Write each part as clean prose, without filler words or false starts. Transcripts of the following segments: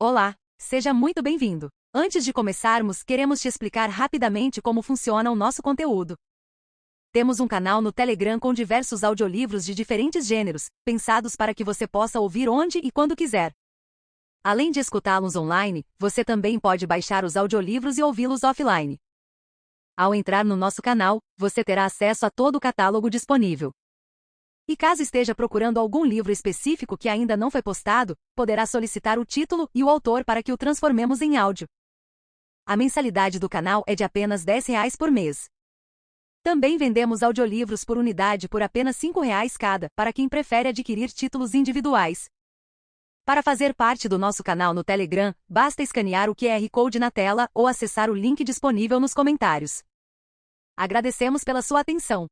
Olá, seja muito bem-vindo. Antes de começarmos, queremos te explicar rapidamente como funciona o nosso conteúdo. Temos um canal no Telegram com diversos audiolivros de diferentes gêneros, pensados para que você possa ouvir onde e quando quiser. Além de escutá-los online, você também pode baixar os audiolivros e ouvi-los offline. Ao entrar no nosso canal, você terá acesso a todo o catálogo disponível. E caso esteja procurando algum livro específico que ainda não foi postado, poderá solicitar o título e o autor para que o transformemos em áudio. A mensalidade do canal é de apenas R$10 por mês. Também vendemos audiolivros por unidade por apenas R$5 cada, para quem prefere adquirir títulos individuais. Para fazer parte do nosso canal no Telegram, basta escanear o QR Code na tela ou acessar o link disponível nos comentários. Agradecemos pela sua atenção.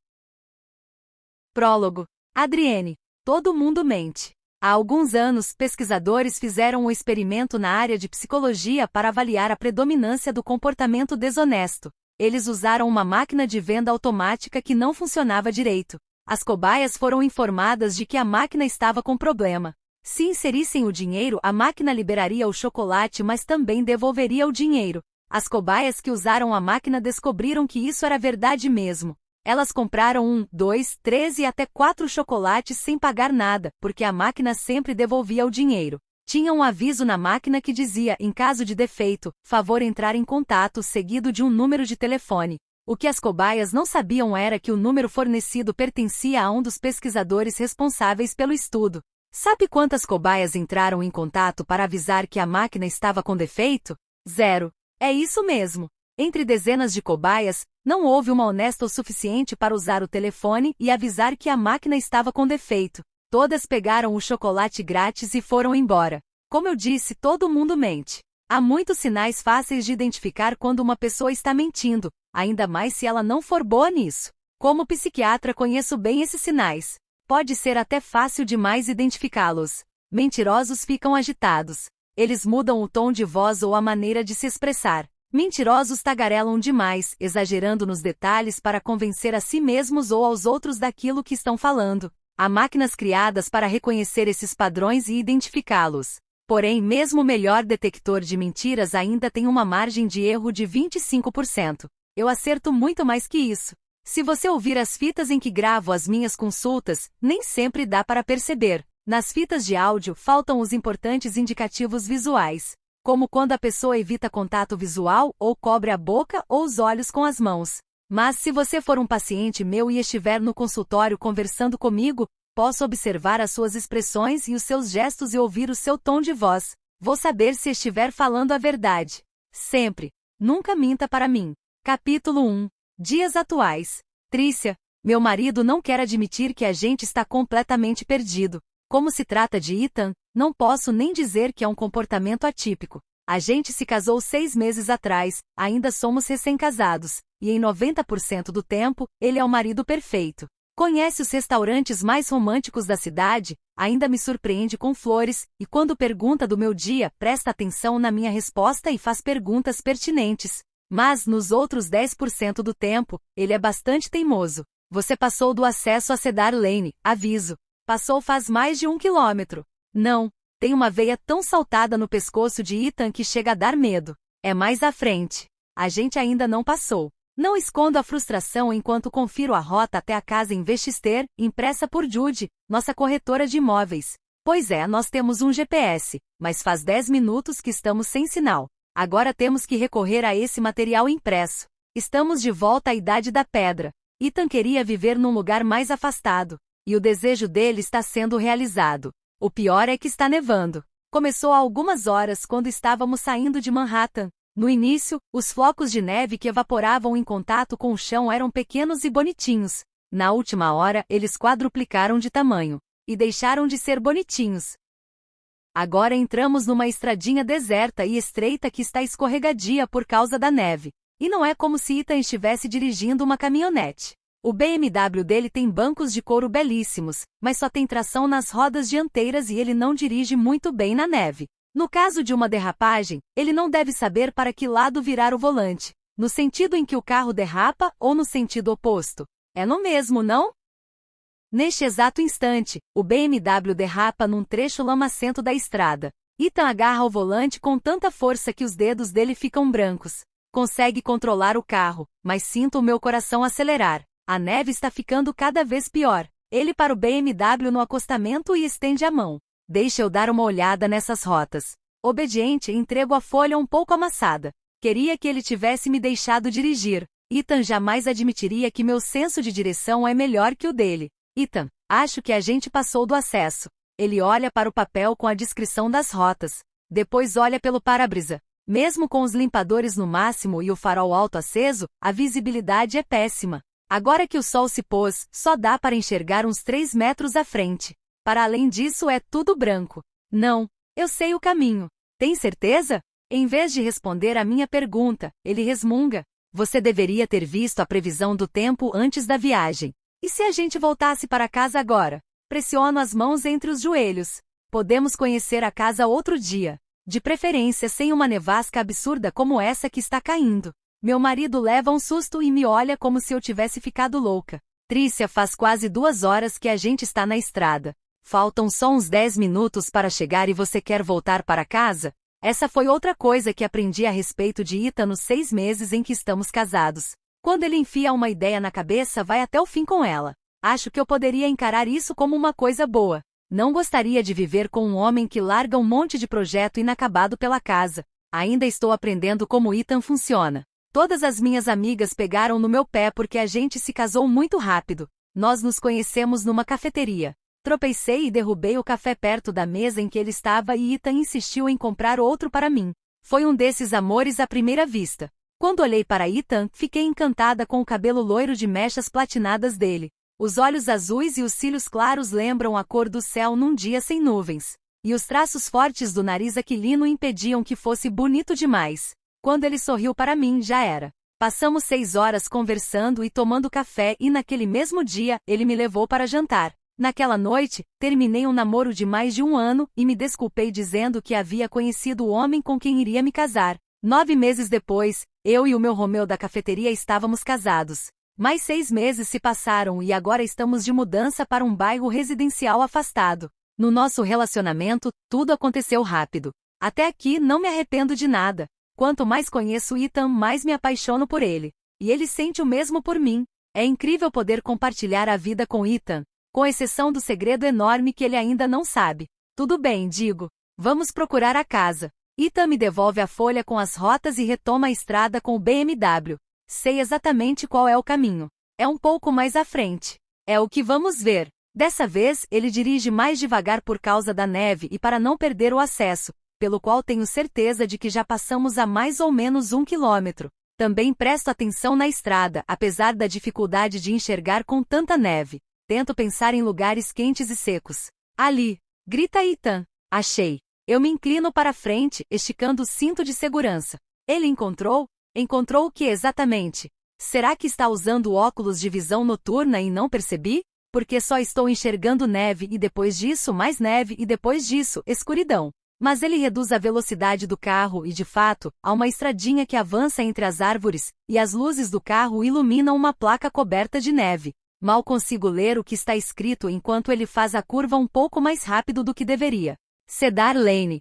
Prólogo. Adriene. Todo mundo mente. Há alguns anos, pesquisadores fizeram um experimento na área de psicologia para avaliar a predominância do comportamento desonesto. Eles usaram uma máquina de venda automática que não funcionava direito. As cobaias foram informadas de que a máquina estava com problema. Se inserissem o dinheiro, a máquina liberaria o chocolate, mas também devolveria o dinheiro. As cobaias que usaram a máquina descobriram que isso era verdade mesmo. Elas compraram 1, 2, 3 e até 4 chocolates sem pagar nada, porque a máquina sempre devolvia o dinheiro. Tinha um aviso na máquina que dizia, em caso de defeito, favor entrar em contato, seguido de um número de telefone. O que as cobaias não sabiam era que o número fornecido pertencia a um dos pesquisadores responsáveis pelo estudo. Sabe quantas cobaias entraram em contato para avisar que a máquina estava com defeito? 0. É isso mesmo. Entre dezenas de cobaias, não houve uma honesta o suficiente para usar o telefone e avisar que a máquina estava com defeito. Todas pegaram o chocolate grátis e foram embora. Como eu disse, todo mundo mente. Há muitos sinais fáceis de identificar quando uma pessoa está mentindo, ainda mais se ela não for boa nisso. Como psiquiatra, conheço bem esses sinais. Pode ser até fácil demais identificá-los. Mentirosos ficam agitados. Eles mudam o tom de voz ou a maneira de se expressar. Mentirosos tagarelam demais, exagerando nos detalhes para convencer a si mesmos ou aos outros daquilo que estão falando. Há máquinas criadas para reconhecer esses padrões e identificá-los. Porém, mesmo o melhor detector de mentiras ainda tem uma margem de erro de 25%. Eu acerto muito mais que isso. Se você ouvir as fitas em que gravo as minhas consultas, nem sempre dá para perceber. Nas fitas de áudio faltam os importantes indicativos visuais, como quando a pessoa evita contato visual ou cobre a boca ou os olhos com as mãos. Mas se você for um paciente meu e estiver no consultório conversando comigo, posso observar as suas expressões e os seus gestos e ouvir o seu tom de voz. Vou saber se estiver falando a verdade. Sempre. Nunca minta para mim. Capítulo 1. Dias atuais. Trícia. Meu marido não quer admitir que a gente está completamente perdido. Como se trata de Ethan, não posso nem dizer que é um comportamento atípico. A gente se casou 6 meses atrás, ainda somos recém-casados, e em 90% do tempo, ele é o marido perfeito. Conhece os restaurantes mais românticos da cidade, ainda me surpreende com flores, e quando pergunta do meu dia, presta atenção na minha resposta e faz perguntas pertinentes. Mas, nos outros 10% do tempo, ele é bastante teimoso. Você passou do acesso a Cedar Lane, aviso. Passou faz mais de 1 quilômetro. Não, tem uma veia tão saltada no pescoço de Ethan que chega a dar medo. É mais à frente. A gente ainda não passou. Não escondo a frustração enquanto confiro a rota até a casa em Westchester, impressa por Judy, nossa corretora de imóveis. Pois é, nós temos um GPS, mas faz 10 minutos que estamos sem sinal. Agora temos que recorrer a esse material impresso. Estamos de volta à Idade da Pedra. Ethan queria viver num lugar mais afastado. E o desejo dele está sendo realizado. O pior é que está nevando. Começou há algumas horas quando estávamos saindo de Manhattan. No início, os flocos de neve que evaporavam em contato com o chão eram pequenos e bonitinhos. Na última hora, eles quadruplicaram de tamanho. E deixaram de ser bonitinhos. Agora entramos numa estradinha deserta e estreita que está escorregadia por causa da neve. E não é como se Ethan estivesse dirigindo uma caminhonete. O BMW dele tem bancos de couro belíssimos, mas só tem tração nas rodas dianteiras e ele não dirige muito bem na neve. No caso de uma derrapagem, ele não deve saber para que lado virar o volante, no sentido em que o carro derrapa ou no sentido oposto. É no mesmo, não? Neste exato instante, o BMW derrapa num trecho lamacento da estrada. Ethan agarra o volante com tanta força que os dedos dele ficam brancos. Consegue controlar o carro, mas sinto o meu coração acelerar. A neve está ficando cada vez pior. Ele para o BMW no acostamento e estende a mão. Deixa eu dar uma olhada nessas rotas. Obediente, entrego a folha um pouco amassada. Queria que ele tivesse me deixado dirigir. Ethan jamais admitiria que meu senso de direção é melhor que o dele. Ethan, acho que a gente passou do acesso. Ele olha para o papel com a descrição das rotas. Depois olha pelo para-brisa. Mesmo com os limpadores no máximo e o farol alto aceso, a visibilidade é péssima. Agora que o sol se pôs, só dá para enxergar uns 3 metros à frente. Para além disso é tudo branco. Não, eu sei o caminho. Tem certeza? Em vez de responder à minha pergunta, ele resmunga. Você deveria ter visto a previsão do tempo antes da viagem. E se a gente voltasse para casa agora? Pressiono as mãos entre os joelhos. Podemos conhecer a casa outro dia. De preferência sem uma nevasca absurda como essa que está caindo. Meu marido leva um susto e me olha como se eu tivesse ficado louca. Trícia, faz quase 2 horas que a gente está na estrada. Faltam só uns 10 minutos para chegar e você quer voltar para casa? Essa foi outra coisa que aprendi a respeito de Ethan nos 6 meses em que estamos casados. Quando ele enfia uma ideia na cabeça, vai até o fim com ela. Acho que eu poderia encarar isso como uma coisa boa. Não gostaria de viver com um homem que larga um monte de projeto inacabado pela casa. Ainda estou aprendendo como Ethan funciona. Todas as minhas amigas pegaram no meu pé porque a gente se casou muito rápido. Nós nos conhecemos numa cafeteria. Tropecei e derrubei o café perto da mesa em que ele estava e Ethan insistiu em comprar outro para mim. Foi um desses amores à primeira vista. Quando olhei para Ethan, fiquei encantada com o cabelo loiro de mechas platinadas dele. Os olhos azuis e os cílios claros lembram a cor do céu num dia sem nuvens. E os traços fortes do nariz aquilino impediam que fosse bonito demais. Quando ele sorriu para mim, já era. Passamos 6 horas conversando e tomando café e naquele mesmo dia, ele me levou para jantar. Naquela noite, terminei um namoro de mais de 1 ano e me desculpei dizendo que havia conhecido o homem com quem iria me casar. 9 meses depois, eu e o meu Romeu da cafeteria estávamos casados. Mais 6 meses se passaram e agora estamos de mudança para um bairro residencial afastado. No nosso relacionamento, tudo aconteceu rápido. Até aqui não me arrependo de nada. Quanto mais conheço Ethan, mais me apaixono por ele. E ele sente o mesmo por mim. É incrível poder compartilhar a vida com Ethan, com exceção do segredo enorme que ele ainda não sabe. Tudo bem, digo. Vamos procurar a casa. Ethan me devolve a folha com as rotas e retoma a estrada com o BMW. Sei exatamente qual é o caminho. É um pouco mais à frente. É o que vamos ver. Dessa vez, ele dirige mais devagar por causa da neve e para não perder o acesso, pelo qual tenho certeza de que já passamos a mais ou menos 1 quilômetro. Também presto atenção na estrada, apesar da dificuldade de enxergar com tanta neve. Tento pensar em lugares quentes e secos. Ali! Grita Ethan. Achei. Eu me inclino para frente, esticando o cinto de segurança. Ele encontrou? Encontrou o que exatamente? Será que está usando óculos de visão noturna e não percebi? Porque só estou enxergando neve e depois disso mais neve e depois disso escuridão. Mas ele reduz a velocidade do carro e, de fato, há uma estradinha que avança entre as árvores, e as luzes do carro iluminam uma placa coberta de neve. Mal consigo ler o que está escrito enquanto ele faz a curva um pouco mais rápido do que deveria. Cedar Lane.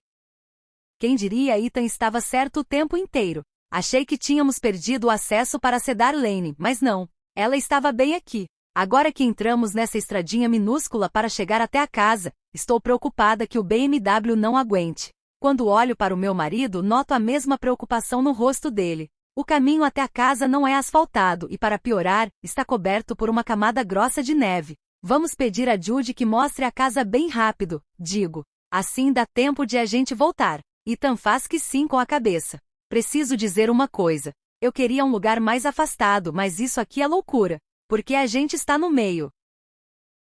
Quem diria, Ethan estava certo o tempo inteiro. Achei que tínhamos perdido o acesso para Cedar Lane, mas não. Ela estava bem aqui. Agora que entramos nessa estradinha minúscula para chegar até a casa, estou preocupada que o BMW não aguente. Quando olho para o meu marido, noto a mesma preocupação no rosto dele. O caminho até a casa não é asfaltado e, para piorar, está coberto por uma camada grossa de neve. Vamos pedir a Judy que mostre a casa bem rápido, digo. Assim dá tempo de a gente voltar. Ethan faz que sim com a cabeça. Preciso dizer uma coisa. Eu queria um lugar mais afastado, mas isso aqui é loucura. Porque a gente está no meio.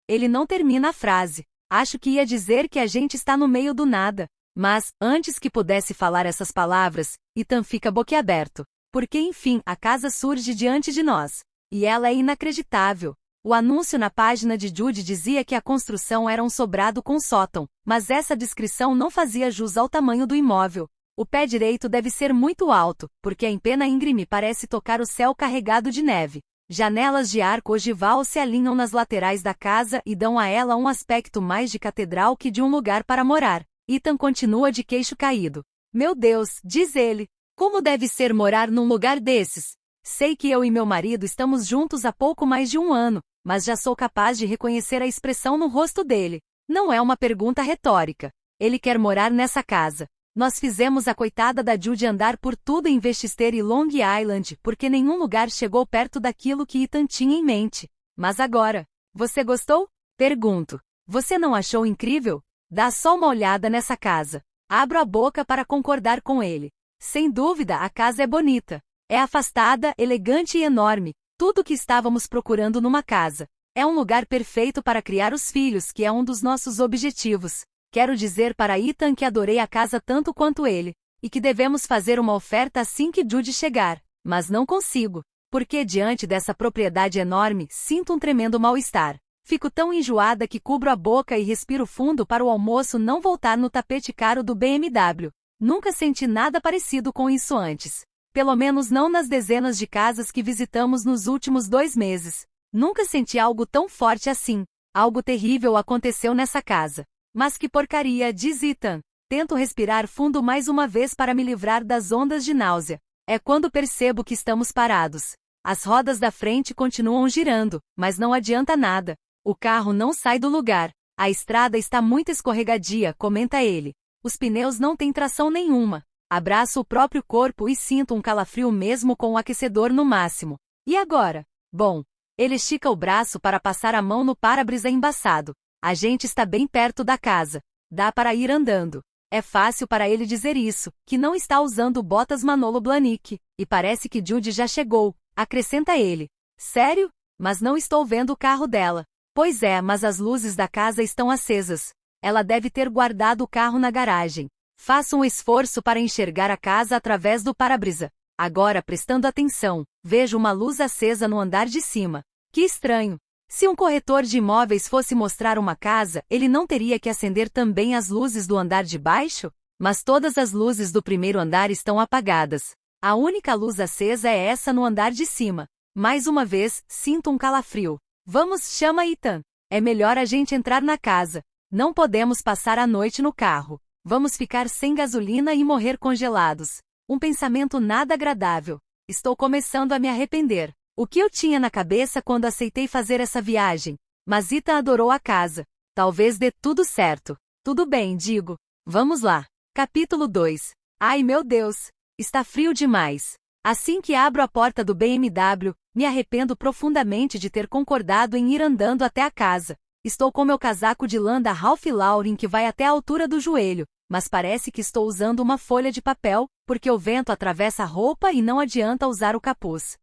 Ele não termina a frase. Acho que ia dizer que a gente está no meio do nada. Mas, antes que pudesse falar essas palavras, Ethan fica boquiaberto. Porque enfim, a casa surge diante de nós. E ela é inacreditável. O anúncio na página de Judy dizia que a construção era um sobrado com sótão, mas essa descrição não fazia jus ao tamanho do imóvel. O pé direito deve ser muito alto, porque a empena íngreme parece tocar o céu carregado de neve. Janelas de arco ogival se alinham nas laterais da casa e dão a ela um aspecto mais de catedral que de um lugar para morar. Ethan continua de queixo caído. Meu Deus, diz ele. Como deve ser morar num lugar desses? Sei que eu e meu marido estamos juntos há pouco mais de um ano, mas já sou capaz de reconhecer a expressão no rosto dele. Não é uma pergunta retórica. Ele quer morar nessa casa. Nós fizemos a coitada da Judy andar por tudo em Westchester e Long Island, porque nenhum lugar chegou perto daquilo que Ethan tinha em mente. Mas agora, você gostou? Pergunto. Você não achou incrível? Dá só uma olhada nessa casa. Abro a boca para concordar com ele. Sem dúvida, a casa é bonita. É afastada, elegante e enorme. Tudo o que estávamos procurando numa casa. É um lugar perfeito para criar os filhos, que é um dos nossos objetivos. Quero dizer para Ethan que adorei a casa tanto quanto ele, e que devemos fazer uma oferta assim que Judy chegar. Mas não consigo, porque diante dessa propriedade enorme, sinto um tremendo mal-estar. Fico tão enjoada que cubro a boca e respiro fundo para o almoço não voltar no tapete caro do BMW. Nunca senti nada parecido com isso antes. Pelo menos não nas dezenas de casas que visitamos nos últimos 2 meses. Nunca senti algo tão forte assim. Algo terrível aconteceu nessa casa. Mas que porcaria, diz Ethan. Tento respirar fundo mais uma vez para me livrar das ondas de náusea. É quando percebo que estamos parados. As rodas da frente continuam girando, mas não adianta nada. O carro não sai do lugar. A estrada está muito escorregadia, comenta ele. Os pneus não têm tração nenhuma. Abraço o próprio corpo e sinto um calafrio mesmo com o aquecedor no máximo. E agora? Bom, ele estica o braço para passar a mão no para-brisa embaçado. A gente está bem perto da casa. Dá para ir andando. É fácil para ele dizer isso, que não está usando botas Manolo Blahnik, e parece que Judy já chegou, acrescenta ele. Sério? Mas não estou vendo o carro dela. Pois é, mas as luzes da casa estão acesas. Ela deve ter guardado o carro na garagem. Faço um esforço para enxergar a casa através do para-brisa. Agora, prestando atenção, vejo uma luz acesa no andar de cima. Que estranho. Se um corretor de imóveis fosse mostrar uma casa, ele não teria que acender também as luzes do andar de baixo? Mas todas as luzes do primeiro andar estão apagadas. A única luz acesa é essa no andar de cima. Mais uma vez, sinto um calafrio. Vamos, chama Ethan. É melhor a gente entrar na casa. Não podemos passar a noite no carro. Vamos ficar sem gasolina e morrer congelados. Um pensamento nada agradável. Estou começando a me arrepender. O que eu tinha na cabeça quando aceitei fazer essa viagem? Mas Ethan adorou a casa. Talvez dê tudo certo. Tudo bem, digo. Vamos lá. Capítulo 2. Ai meu Deus. Está frio demais. Assim que abro a porta do BMW, me arrependo profundamente de ter concordado em ir andando até a casa. Estou com meu casaco de lã da Ralph Lauren que vai até a altura do joelho, mas parece que estou usando uma folha de papel, porque o vento atravessa a roupa e não adianta usar o capuz.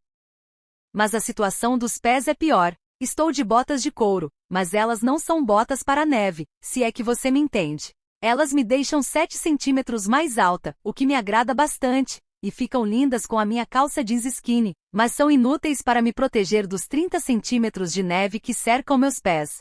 Mas a situação dos pés é pior. Estou de botas de couro, mas elas não são botas para neve, se é que você me entende. Elas me deixam 7 centímetros mais alta, o que me agrada bastante, e ficam lindas com a minha calça jeans skinny, mas são inúteis para me proteger dos 30 centímetros de neve que cercam meus pés.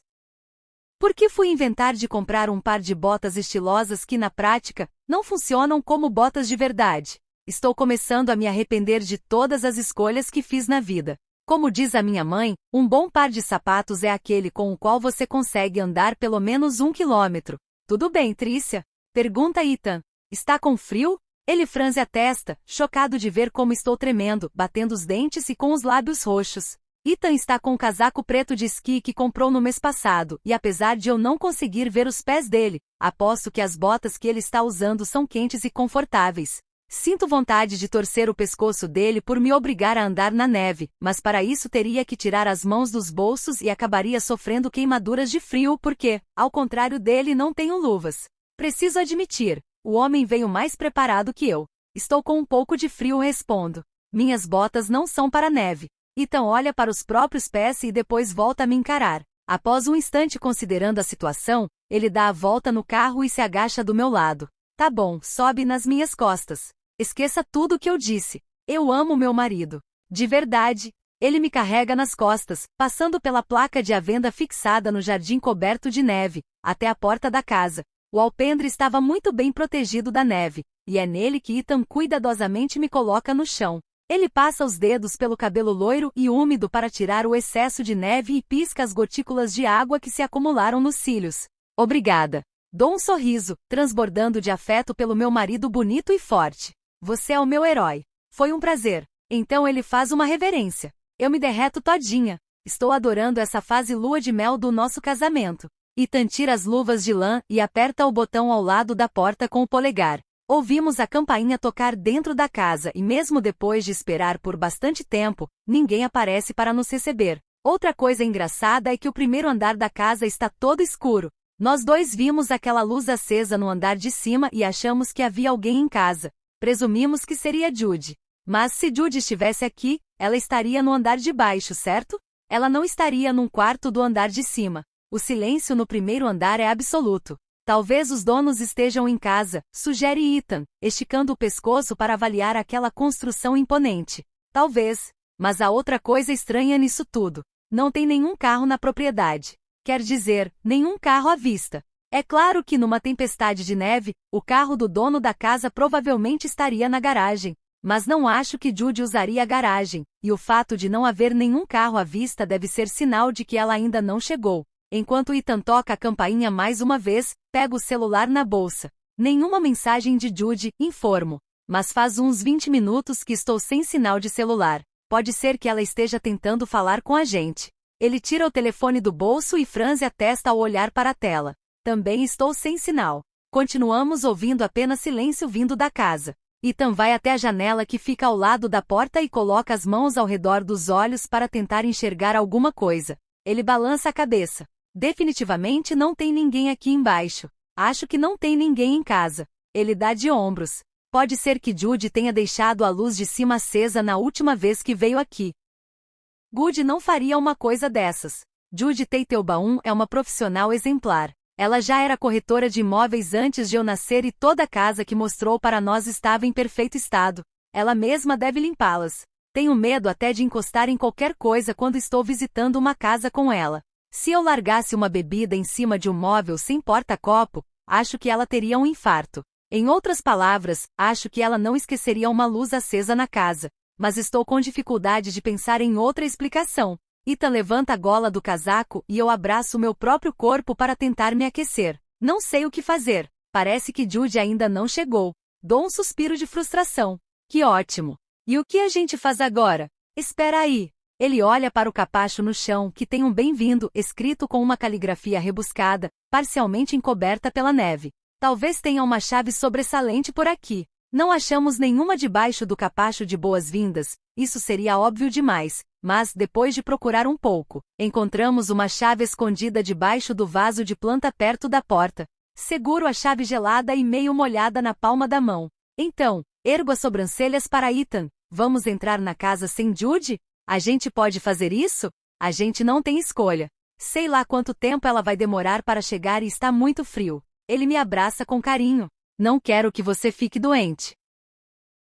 Por que fui inventar de comprar um par de botas estilosas que na prática, não funcionam como botas de verdade? Estou começando a me arrepender de todas as escolhas que fiz na vida. Como diz a minha mãe, um bom par de sapatos é aquele com o qual você consegue andar pelo menos 1 quilômetro. Tudo bem, Trícia? Pergunta Ethan. Está com frio? Ele franze a testa, chocado de ver como estou tremendo, batendo os dentes e com os lábios roxos. Ethan está com um casaco preto de esqui que comprou no mês passado, e apesar de eu não conseguir ver os pés dele, aposto que as botas que ele está usando são quentes e confortáveis. Sinto vontade de torcer o pescoço dele por me obrigar a andar na neve, mas para isso teria que tirar as mãos dos bolsos e acabaria sofrendo queimaduras de frio porque, ao contrário dele, não tenho luvas. Preciso admitir, o homem veio mais preparado que eu. Estou com um pouco de frio, respondo. Minhas botas não são para neve. Ethan olha para os próprios pés e depois volta a me encarar. Após um instante considerando a situação, ele dá a volta no carro e se agacha do meu lado. Tá bom, sobe nas minhas costas. Esqueça tudo o que eu disse. Eu amo meu marido. De verdade. Ele me carrega nas costas, passando pela placa de à venda fixada no jardim coberto de neve, até a porta da casa. O alpendre estava muito bem protegido da neve, e é nele que Ethan cuidadosamente me coloca no chão. Ele passa os dedos pelo cabelo loiro e úmido para tirar o excesso de neve e pisca as gotículas de água que se acumularam nos cílios. Obrigada. Dou um sorriso, transbordando de afeto pelo meu marido bonito e forte. Você é o meu herói. Foi um prazer. Então ele faz uma reverência. Eu me derreto todinha. Estou adorando essa fase lua de mel do nosso casamento. Ethan tira as luvas de lã e aperta o botão ao lado da porta com o polegar. Ouvimos a campainha tocar dentro da casa e mesmo depois de esperar por bastante tempo, ninguém aparece para nos receber. Outra coisa engraçada é que o primeiro andar da casa está todo escuro. Nós dois vimos aquela luz acesa no andar de cima e achamos que havia alguém em casa. Presumimos que seria Judy. Mas se Judy estivesse aqui, ela estaria no andar de baixo, certo? Ela não estaria num quarto do andar de cima. O silêncio no primeiro andar é absoluto. Talvez os donos estejam em casa, sugere Ethan, esticando o pescoço para avaliar aquela construção imponente. Talvez. Mas há outra coisa estranha nisso tudo. Não tem nenhum carro na propriedade. Quer dizer, nenhum carro à vista. É claro que numa tempestade de neve, o carro do dono da casa provavelmente estaria na garagem. Mas não acho que Judy usaria a garagem, e o fato de não haver nenhum carro à vista deve ser sinal de que ela ainda não chegou. Enquanto Ethan toca a campainha mais uma vez, pega o celular na bolsa. Nenhuma mensagem de Judy, informo. Mas faz uns 20 minutos que estou sem sinal de celular. Pode ser que ela esteja tentando falar com a gente. Ele tira o telefone do bolso e franze a testa ao olhar para a tela. Também estou sem sinal. Continuamos ouvindo apenas silêncio vindo da casa. Ethan vai até a janela que fica ao lado da porta e coloca as mãos ao redor dos olhos para tentar enxergar alguma coisa. Ele balança a cabeça. Definitivamente não tem ninguém aqui embaixo. Acho que não tem ninguém em casa. Ele dá de ombros. Pode ser que Judy tenha deixado a luz de cima acesa na última vez que veio aqui. Judy não faria uma coisa dessas. Judy Teitelbaum é uma profissional exemplar. Ela já era corretora de imóveis antes de eu nascer e toda a casa que mostrou para nós estava em perfeito estado. Ela mesma deve limpá-las. Tenho medo até de encostar em qualquer coisa quando estou visitando uma casa com ela. Se eu largasse uma bebida em cima de um móvel sem porta-copo, acho que ela teria um infarto. Em outras palavras, acho que ela não esqueceria uma luz acesa na casa. Mas estou com dificuldade de pensar em outra explicação. Ethan levanta a gola do casaco e eu abraço meu próprio corpo para tentar me aquecer. Não sei o que fazer. Parece que Judy ainda não chegou. Dou um suspiro de frustração. Que ótimo. E o que a gente faz agora? Espera aí. Ele olha para o capacho no chão, que tem um bem-vindo escrito com uma caligrafia rebuscada, parcialmente encoberta pela neve. Talvez tenha uma chave sobressalente por aqui. Não achamos nenhuma debaixo do capacho de boas-vindas, isso seria óbvio demais, mas, depois de procurar um pouco, encontramos uma chave escondida debaixo do vaso de planta perto da porta. Seguro a chave gelada e meio molhada na palma da mão. Então, ergo as sobrancelhas para Ethan. Vamos entrar na casa sem Judy? A gente pode fazer isso? A gente não tem escolha. Sei lá quanto tempo ela vai demorar para chegar e está muito frio. Ele me abraça com carinho. Não quero que você fique doente.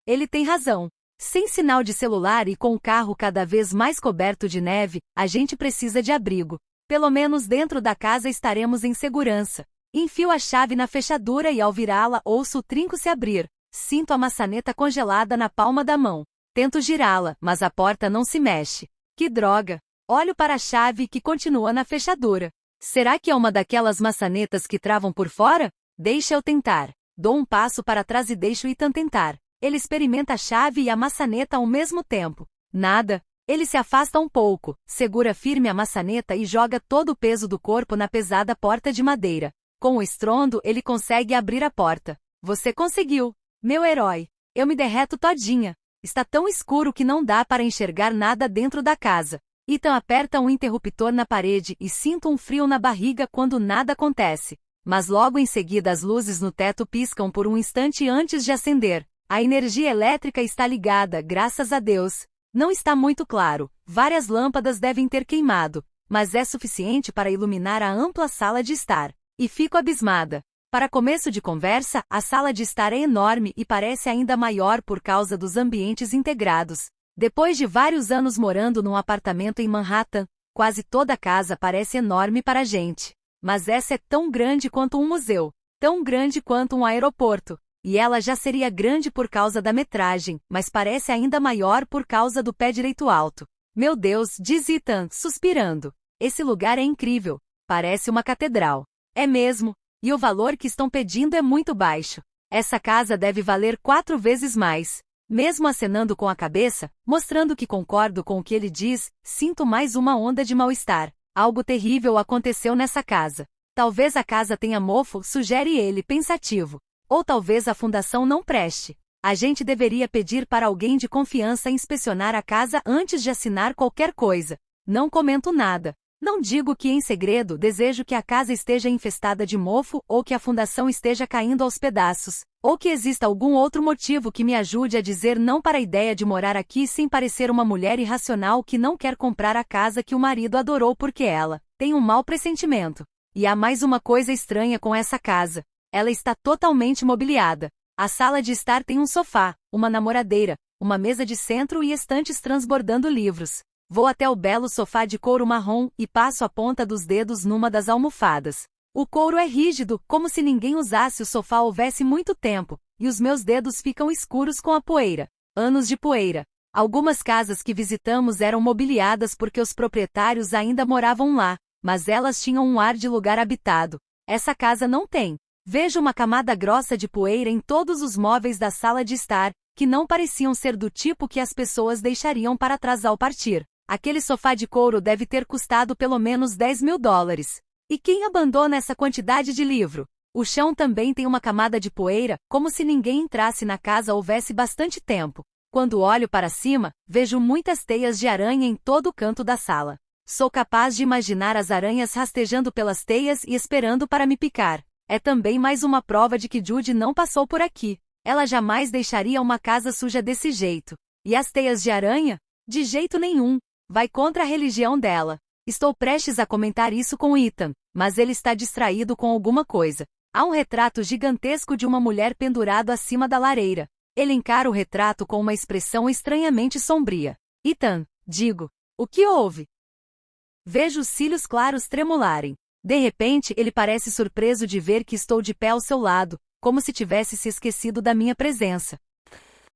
Ele tem razão. Sem sinal de celular e com o carro cada vez mais coberto de neve, a gente precisa de abrigo. Pelo menos dentro da casa estaremos em segurança. Enfio a chave na fechadura e ao virá-la ouço o trinco se abrir. Sinto a maçaneta congelada na palma da mão. Tento girá-la, mas a porta não se mexe. Que droga! Olho para a chave que continua na fechadura. Será que é uma daquelas maçanetas que travam por fora? Deixa eu tentar. Dou um passo para trás e deixo Ethan tentar. Ele experimenta a chave e a maçaneta ao mesmo tempo. Nada. Ele se afasta um pouco, segura firme a maçaneta e joga todo o peso do corpo na pesada porta de madeira. Com o estrondo, ele consegue abrir a porta. Você conseguiu. Meu herói. Eu me derreto todinha. Está tão escuro que não dá para enxergar nada dentro da casa. Ethan aperta um interruptor na parede e sinto um frio na barriga quando nada acontece. Mas logo em seguida as luzes no teto piscam por um instante antes de acender. A energia elétrica está ligada, graças a Deus. Não está muito claro, várias lâmpadas devem ter queimado, mas é suficiente para iluminar a ampla sala de estar. E fico abismada. Para começo de conversa, a sala de estar é enorme e parece ainda maior por causa dos ambientes integrados. Depois de vários anos morando num apartamento em Manhattan, quase toda a casa parece enorme para a gente. Mas essa é tão grande quanto um museu, tão grande quanto um aeroporto. E ela já seria grande por causa da metragem, mas parece ainda maior por causa do pé direito alto. Meu Deus, diz Ethan, suspirando. Esse lugar é incrível. Parece uma catedral. É mesmo. E o valor que estão pedindo é muito baixo. Essa casa deve valer 4 vezes mais. Mesmo acenando com a cabeça, mostrando que concordo com o que ele diz, sinto mais uma onda de mal-estar. Algo terrível aconteceu nessa casa. Talvez a casa tenha mofo, sugere ele, pensativo. Ou talvez a fundação não preste. A gente deveria pedir para alguém de confiança inspecionar a casa antes de assinar qualquer coisa. Não comento nada. Não digo que em segredo desejo que a casa esteja infestada de mofo ou que a fundação esteja caindo aos pedaços, ou que exista algum outro motivo que me ajude a dizer não para a ideia de morar aqui sem parecer uma mulher irracional que não quer comprar a casa que o marido adorou porque ela tem um mau pressentimento. E há mais uma coisa estranha com essa casa. Ela está totalmente mobiliada. A sala de estar tem um sofá, uma namoradeira, uma mesa de centro e estantes transbordando livros. Vou até o belo sofá de couro marrom e passo a ponta dos dedos numa das almofadas. O couro é rígido, como se ninguém usasse o sofá houvesse muito tempo, e os meus dedos ficam escuros com a poeira. Anos de poeira. Algumas casas que visitamos eram mobiliadas porque os proprietários ainda moravam lá, mas elas tinham um ar de lugar habitado. Essa casa não tem. Vejo uma camada grossa de poeira em todos os móveis da sala de estar, que não pareciam ser do tipo que as pessoas deixariam para trás ao partir. Aquele sofá de couro deve ter custado pelo menos $10.000. E quem abandona essa quantidade de livro? O chão também tem uma camada de poeira, como se ninguém entrasse na casa houvesse bastante tempo. Quando olho para cima, vejo muitas teias de aranha em todo o canto da sala. Sou capaz de imaginar as aranhas rastejando pelas teias e esperando para me picar. É também mais uma prova de que Judy não passou por aqui. Ela jamais deixaria uma casa suja desse jeito. E as teias de aranha? De jeito nenhum. Vai contra a religião dela. Estou prestes a comentar isso com Ethan, mas ele está distraído com alguma coisa. Há um retrato gigantesco de uma mulher pendurado acima da lareira. Ele encara o retrato com uma expressão estranhamente sombria. Ethan, digo, o que houve? Vejo os cílios claros tremularem. De repente, ele parece surpreso de ver que estou de pé ao seu lado, como se tivesse se esquecido da minha presença.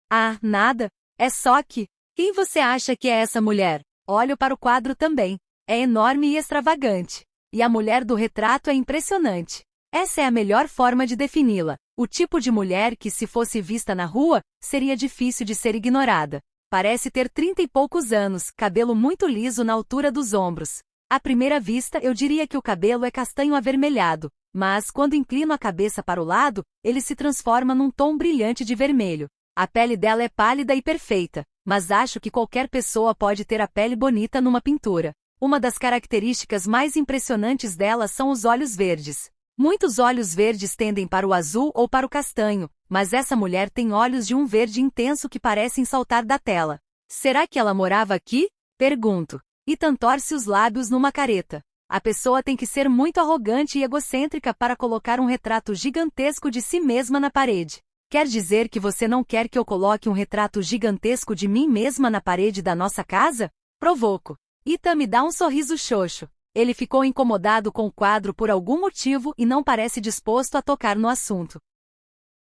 Ah, nada. É só que... Quem você acha que é essa mulher? Olho para o quadro também. É enorme e extravagante. E a mulher do retrato é impressionante. Essa é a melhor forma de defini-la. O tipo de mulher que, se fosse vista na rua, seria difícil de ser ignorada. Parece ter 30 e poucos anos, cabelo muito liso na altura dos ombros. À primeira vista eu diria que o cabelo é castanho avermelhado, mas quando inclino a cabeça para o lado, ele se transforma num tom brilhante de vermelho. A pele dela é pálida e perfeita, mas acho que qualquer pessoa pode ter a pele bonita numa pintura. Uma das características mais impressionantes dela são os olhos verdes. Muitos olhos verdes tendem para o azul ou para o castanho, mas essa mulher tem olhos de um verde intenso que parecem saltar da tela. Será que ela morava aqui? Pergunto. Ethan torce os lábios numa careta. A pessoa tem que ser muito arrogante e egocêntrica para colocar um retrato gigantesco de si mesma na parede. Quer dizer que você não quer que eu coloque um retrato gigantesco de mim mesma na parede da nossa casa? Provoco. Ethan me dá um sorriso xoxo. Ele ficou incomodado com o quadro por algum motivo e não parece disposto a tocar no assunto.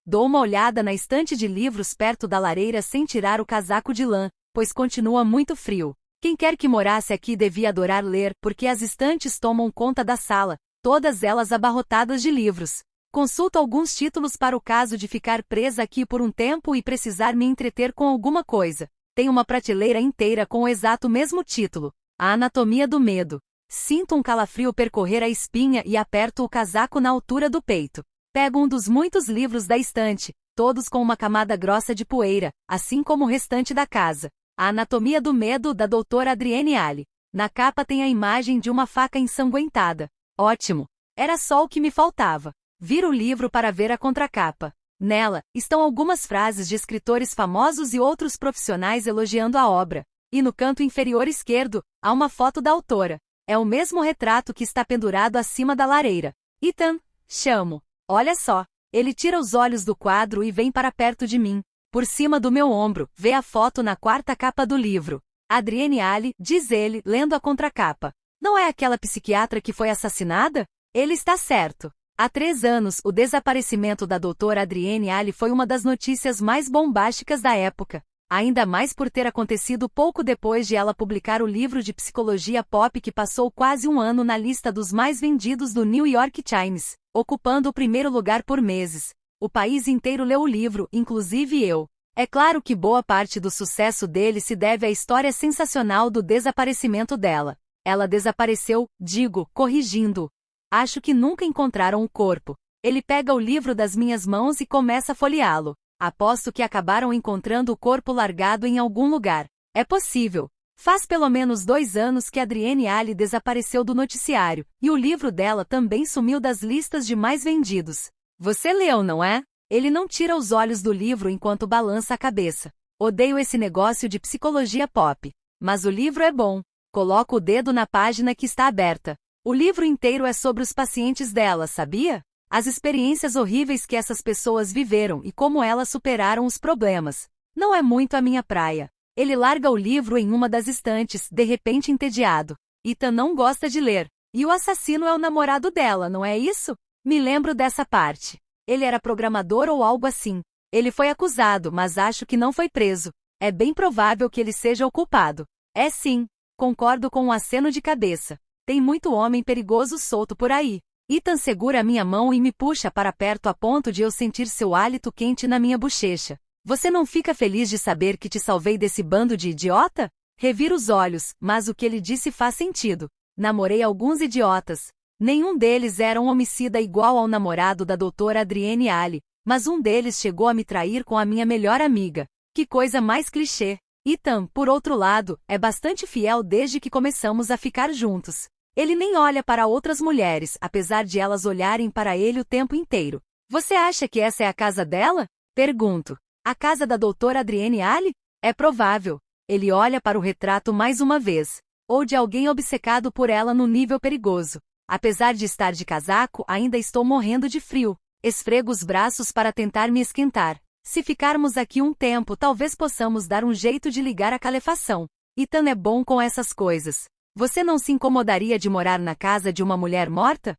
Dou uma olhada na estante de livros perto da lareira sem tirar o casaco de lã, pois continua muito frio. Quem quer que morasse aqui devia adorar ler, porque as estantes tomam conta da sala, todas elas abarrotadas de livros. Consulto alguns títulos para o caso de ficar presa aqui por um tempo e precisar me entreter com alguma coisa. Tem uma prateleira inteira com o exato mesmo título, A Anatomia do Medo. Sinto um calafrio percorrer a espinha e aperto o casaco na altura do peito. Pego um dos muitos livros da estante, todos com uma camada grossa de poeira, assim como o restante da casa. A Anatomia do Medo, da doutora Adrienne Alley. Na capa tem a imagem de uma faca ensanguentada. Ótimo! Era só o que me faltava. Viro o livro para ver a contracapa. Nela, estão algumas frases de escritores famosos e outros profissionais elogiando a obra. E no canto inferior esquerdo, há uma foto da autora. É o mesmo retrato que está pendurado acima da lareira. Ethan, chamo. Olha só. Ele tira os olhos do quadro e vem para perto de mim. Por cima do meu ombro, vê a foto na quarta capa do livro. Adrienne Alley, diz ele, lendo a contracapa. Não é aquela psiquiatra que foi assassinada? Ele está certo. Há 3 anos, o desaparecimento da doutora Adrienne Alley foi uma das notícias mais bombásticas da época. Ainda mais por ter acontecido pouco depois de ela publicar o livro de psicologia pop que passou quase um ano na lista dos mais vendidos do New York Times. ocupando o primeiro lugar por meses. O país inteiro leu o livro, inclusive eu. É claro que boa parte do sucesso dele se deve à história sensacional do desaparecimento dela. Ela desapareceu, digo, corrigindo. Acho que nunca encontraram o corpo. Ele pega o livro das minhas mãos e começa a folheá-lo. Aposto que acabaram encontrando o corpo largado em algum lugar. É possível. Faz pelo menos 2 anos que Adrienne Ali desapareceu do noticiário, e o livro dela também sumiu das listas de mais vendidos. Você leu, não é? Ele não tira os olhos do livro enquanto balança a cabeça. Odeio esse negócio de psicologia pop. Mas o livro é bom. Coloco o dedo na página que está aberta. O livro inteiro é sobre os pacientes dela, sabia? As experiências horríveis que essas pessoas viveram e como elas superaram os problemas. Não é muito a minha praia. Ele larga o livro em uma das estantes, de repente entediado. Ethan não gosta de ler. E o assassino é o namorado dela, não é isso? Me lembro dessa parte. Ele era programador ou algo assim. Ele foi acusado, mas acho que não foi preso. É bem provável que ele seja o culpado. É sim. Concordo com um aceno de cabeça. Tem muito homem perigoso solto por aí. Ethan segura a minha mão e me puxa para perto a ponto de eu sentir seu hálito quente na minha bochecha. Você não fica feliz de saber que te salvei desse bando de idiota? Reviro os olhos, mas o que ele disse faz sentido. Namorei alguns idiotas. Nenhum deles era um homicida igual ao namorado da doutora Adrienne Ali, mas um deles chegou a me trair com a minha melhor amiga. Que coisa mais clichê. Ethan, por outro lado, é bastante fiel desde que começamos a ficar juntos. Ele nem olha para outras mulheres, apesar de elas olharem para ele o tempo inteiro. Você acha que essa é a casa dela? Pergunto. A casa da doutora Adrienne Ali? É provável. Ele olha para o retrato mais uma vez. Ou de alguém obcecado por ela no nível perigoso. Apesar de estar de casaco, ainda estou morrendo de frio. Esfrego os braços para tentar me esquentar. Se ficarmos aqui um tempo, talvez possamos dar um jeito de ligar a calefação. Ethan é bom com essas coisas. Você não se incomodaria de morar na casa de uma mulher morta?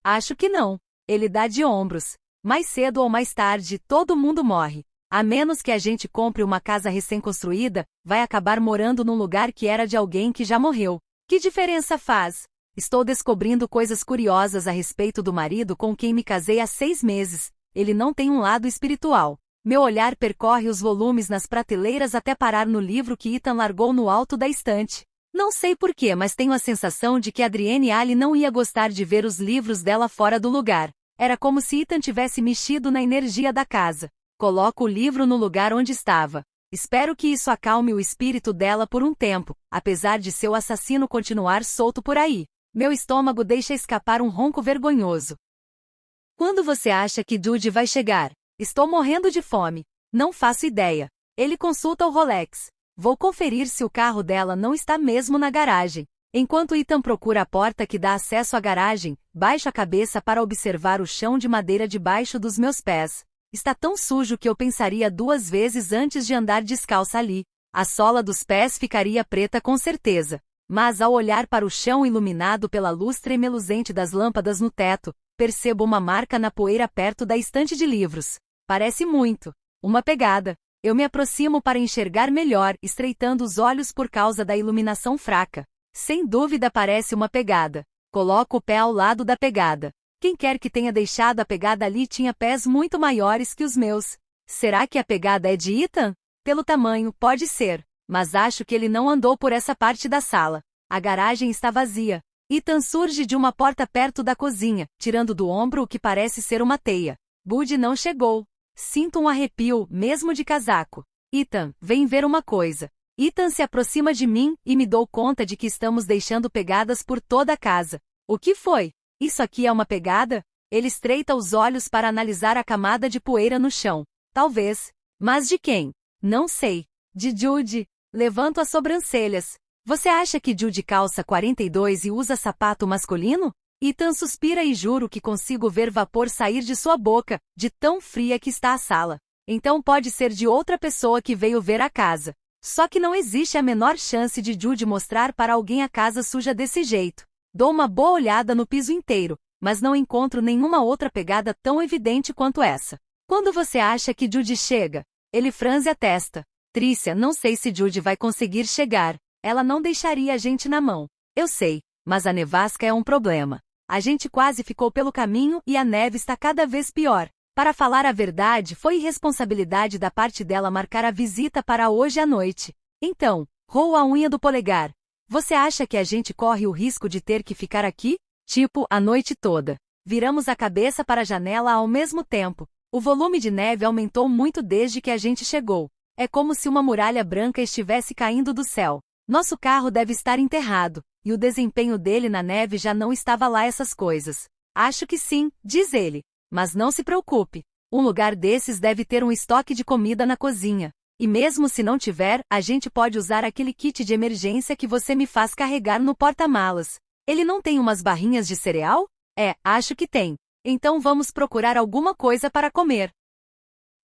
Acho que não. Ele dá de ombros. Mais cedo ou mais tarde, todo mundo morre. A menos que a gente compre uma casa recém-construída, vai acabar morando num lugar que era de alguém que já morreu. Que diferença faz? Estou descobrindo coisas curiosas a respeito do marido com quem me casei há 6 meses. Ele não tem um lado espiritual. Meu olhar percorre os volumes nas prateleiras até parar no livro que Ethan largou no alto da estante. Não sei porquê, mas tenho a sensação de que Adrienne Ali não ia gostar de ver os livros dela fora do lugar. Era como se Ethan tivesse mexido na energia da casa. Coloco o livro no lugar onde estava. Espero que isso acalme o espírito dela por um tempo, apesar de seu assassino continuar solto por aí. Meu estômago deixa escapar um ronco vergonhoso. Quando você acha que Judy vai chegar? Estou morrendo de fome. Não faço ideia. Ele consulta o Rolex. Vou conferir se o carro dela não está mesmo na garagem. Enquanto Ethan procura a porta que dá acesso à garagem, baixo a cabeça para observar o chão de madeira debaixo dos meus pés. Está tão sujo que eu pensaria 2 vezes antes de andar descalça ali. A sola dos pés ficaria preta com certeza. Mas ao olhar para o chão iluminado pela luz tremeluzente das lâmpadas no teto, percebo uma marca na poeira perto da estante de livros. Parece muito. Uma pegada. Eu me aproximo para enxergar melhor, estreitando os olhos por causa da iluminação fraca. Sem dúvida parece uma pegada. Coloco o pé ao lado da pegada. Quem quer que tenha deixado a pegada ali tinha pés muito maiores que os meus. Será que a pegada é de Ethan? Pelo tamanho, pode ser. Mas acho que ele não andou por essa parte da sala. A garagem está vazia. Ethan surge de uma porta perto da cozinha, tirando do ombro o que parece ser uma teia. Bud não chegou. Sinto um arrepio, mesmo de casaco. Ethan, vem ver uma coisa. Ethan se aproxima de mim e me dou conta de que estamos deixando pegadas por toda a casa. O que foi? Isso aqui é uma pegada? Ele estreita os olhos para analisar a camada de poeira no chão. Talvez. Mas de quem? Não sei. De Judy. Levanto as sobrancelhas. Você acha que Judy calça 42 e usa sapato masculino? Ethan suspira e juro que consigo ver vapor sair de sua boca, de tão fria que está a sala. Então pode ser de outra pessoa que veio ver a casa. Só que não existe a menor chance de Judy mostrar para alguém a casa suja desse jeito. Dou uma boa olhada no piso inteiro, mas não encontro nenhuma outra pegada tão evidente quanto essa. Quando você acha que Judy chega? Ele franze a testa. Trícia, não sei se Judy vai conseguir chegar. Ela não deixaria a gente na mão. Eu sei, mas a nevasca é um problema. A gente quase ficou pelo caminho e a neve está cada vez pior. Para falar a verdade, foi irresponsabilidade da parte dela marcar a visita para hoje à noite. Então, roo a unha do polegar. Você acha que a gente corre o risco de ter que ficar aqui? Tipo, a noite toda. Viramos a cabeça para a janela ao mesmo tempo. O volume de neve aumentou muito desde que a gente chegou. É como se uma muralha branca estivesse caindo do céu. Nosso carro deve estar enterrado, e o desempenho dele na neve já não estava lá essas coisas. Acho que sim, diz ele. Mas não se preocupe. Um lugar desses deve ter um estoque de comida na cozinha. E mesmo se não tiver, a gente pode usar aquele kit de emergência que você me faz carregar no porta-malas. Ele não tem umas barrinhas de cereal? Acho que tem. Então vamos procurar alguma coisa para comer.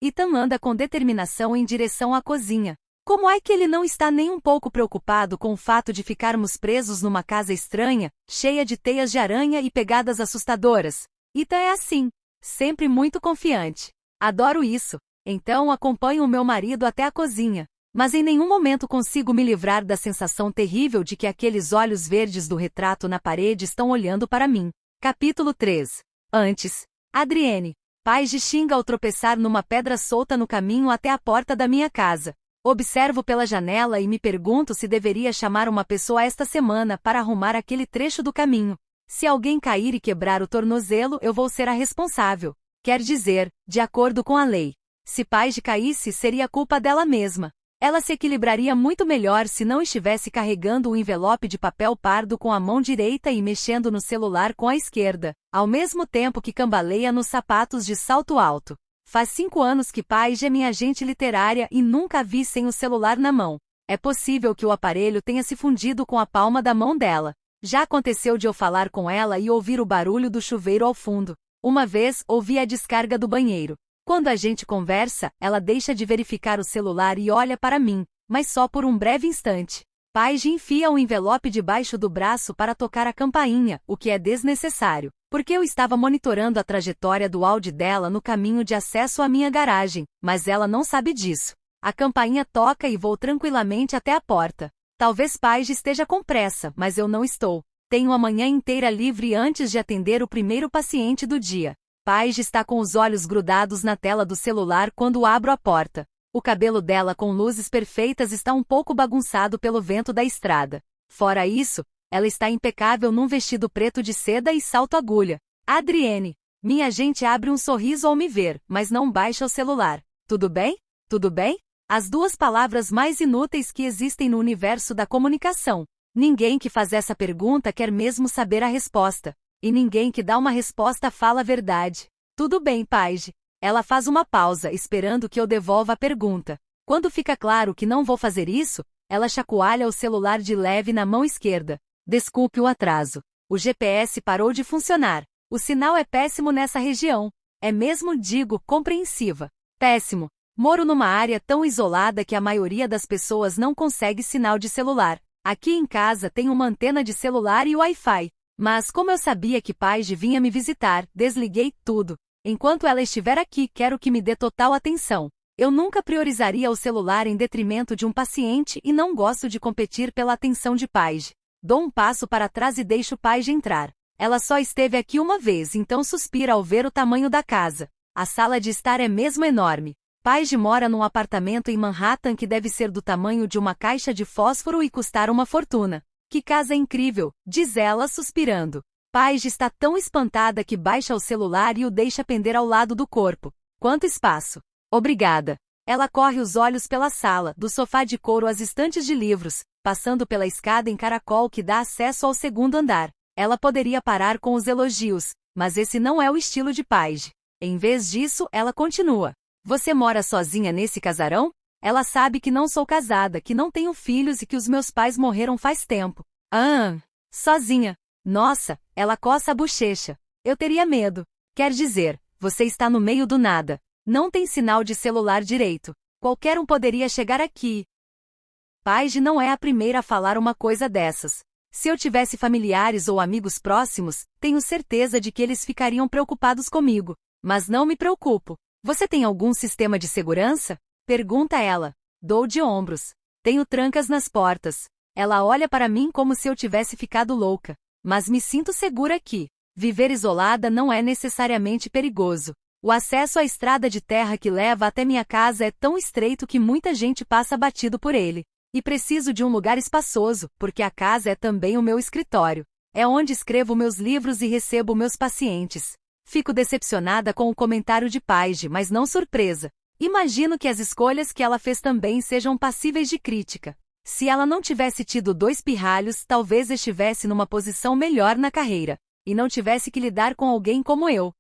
Ethan anda com determinação em direção à cozinha. Como é que ele não está nem um pouco preocupado com o fato de ficarmos presos numa casa estranha, cheia de teias de aranha e pegadas assustadoras? Ethan é assim, sempre muito confiante. Adoro isso. Então acompanho o meu marido até a cozinha. Mas em nenhum momento consigo me livrar da sensação terrível de que aqueles olhos verdes do retrato na parede estão olhando para mim. Capítulo 3. Antes. Adrienne. Paige xinga ao tropeçar numa pedra solta no caminho até a porta da minha casa. Observo pela janela e me pergunto se deveria chamar uma pessoa esta semana para arrumar aquele trecho do caminho. Se alguém cair e quebrar o tornozelo, eu vou ser a responsável. Quer dizer, de acordo com a lei. Se Paige caísse, seria culpa dela mesma. Ela se equilibraria muito melhor se não estivesse carregando um envelope de papel pardo com a mão direita e mexendo no celular com a esquerda, ao mesmo tempo que cambaleia nos sapatos de salto alto. Faz 5 anos que Paige é minha agente literária e nunca a vi sem o celular na mão. É possível que o aparelho tenha se fundido com a palma da mão dela. Já aconteceu de eu falar com ela e ouvir o barulho do chuveiro ao fundo. Uma vez, ouvi a descarga do banheiro. Quando a gente conversa, ela deixa de verificar o celular e olha para mim, mas só por um breve instante. Paige enfia o envelope debaixo do braço para tocar a campainha, o que é desnecessário, porque eu estava monitorando a trajetória do Audi dela no caminho de acesso à minha garagem, mas ela não sabe disso. A campainha toca e vou tranquilamente até a porta. Talvez Paige esteja com pressa, mas eu não estou. Tenho a manhã inteira livre antes de atender o primeiro paciente do dia. Paige está com os olhos grudados na tela do celular quando abro a porta. O cabelo dela com luzes perfeitas está um pouco bagunçado pelo vento da estrada. Fora isso, ela está impecável num vestido preto de seda e salto agulha. Adrienne. Minha gente abre um sorriso ao me ver, mas não baixa o celular. Tudo bem? Tudo bem? As 2 palavras mais inúteis que existem no universo da comunicação. Ninguém que faz essa pergunta quer mesmo saber a resposta. E ninguém que dá uma resposta fala a verdade. Tudo bem, Paige. Ela faz uma pausa, esperando que eu devolva a pergunta. Quando fica claro que não vou fazer isso, ela chacoalha o celular de leve na mão esquerda. Desculpe o atraso. O GPS parou de funcionar. O sinal é péssimo nessa região. É mesmo, digo, compreensiva. Péssimo. Moro numa área tão isolada que a maioria das pessoas não consegue sinal de celular. Aqui em casa tem uma antena de celular e Wi-Fi. Mas como eu sabia que Paige vinha me visitar, desliguei tudo. Enquanto ela estiver aqui, quero que me dê total atenção. Eu nunca priorizaria o celular em detrimento de um paciente e não gosto de competir pela atenção de Paige. Dou um passo para trás e deixo Paige entrar. Ela só esteve aqui uma vez, então suspira ao ver o tamanho da casa. A sala de estar é mesmo enorme. Paige mora num apartamento em Manhattan que deve ser do tamanho de uma caixa de fósforo e custar uma fortuna. Que casa incrível, diz ela suspirando. Paige está tão espantada que baixa o celular e o deixa pender ao lado do corpo. Quanto espaço! Obrigada. Ela corre os olhos pela sala, do sofá de couro às estantes de livros, passando pela escada em caracol que dá acesso ao 2º andar. Ela poderia parar com os elogios, mas esse não é o estilo de Paige. Em vez disso, ela continua. Você mora sozinha nesse casarão? Ela sabe que não sou casada, que não tenho filhos e que os meus pais morreram faz tempo. Sozinha. Nossa, ela coça a bochecha. Eu teria medo. Quer dizer, você está no meio do nada. Não tem sinal de celular direito. Qualquer um poderia chegar aqui. Paige não é a primeira a falar uma coisa dessas. Se eu tivesse familiares ou amigos próximos, tenho certeza de que eles ficariam preocupados comigo. Mas não me preocupo. Você tem algum sistema de segurança? Pergunta ela. Dou de ombros. Tenho trancas nas portas. Ela olha para mim como se eu tivesse ficado louca. Mas me sinto segura aqui. Viver isolada não é necessariamente perigoso. O acesso à estrada de terra que leva até minha casa é tão estreito que muita gente passa batido por ele. E preciso de um lugar espaçoso, porque a casa é também o meu escritório. É onde escrevo meus livros e recebo meus pacientes. Fico decepcionada com o comentário de Paige, mas não surpresa. Imagino que as escolhas que ela fez também sejam passíveis de crítica. Se ela não tivesse tido 2 pirralhos, talvez estivesse numa posição melhor na carreira. E não tivesse que lidar com alguém como eu.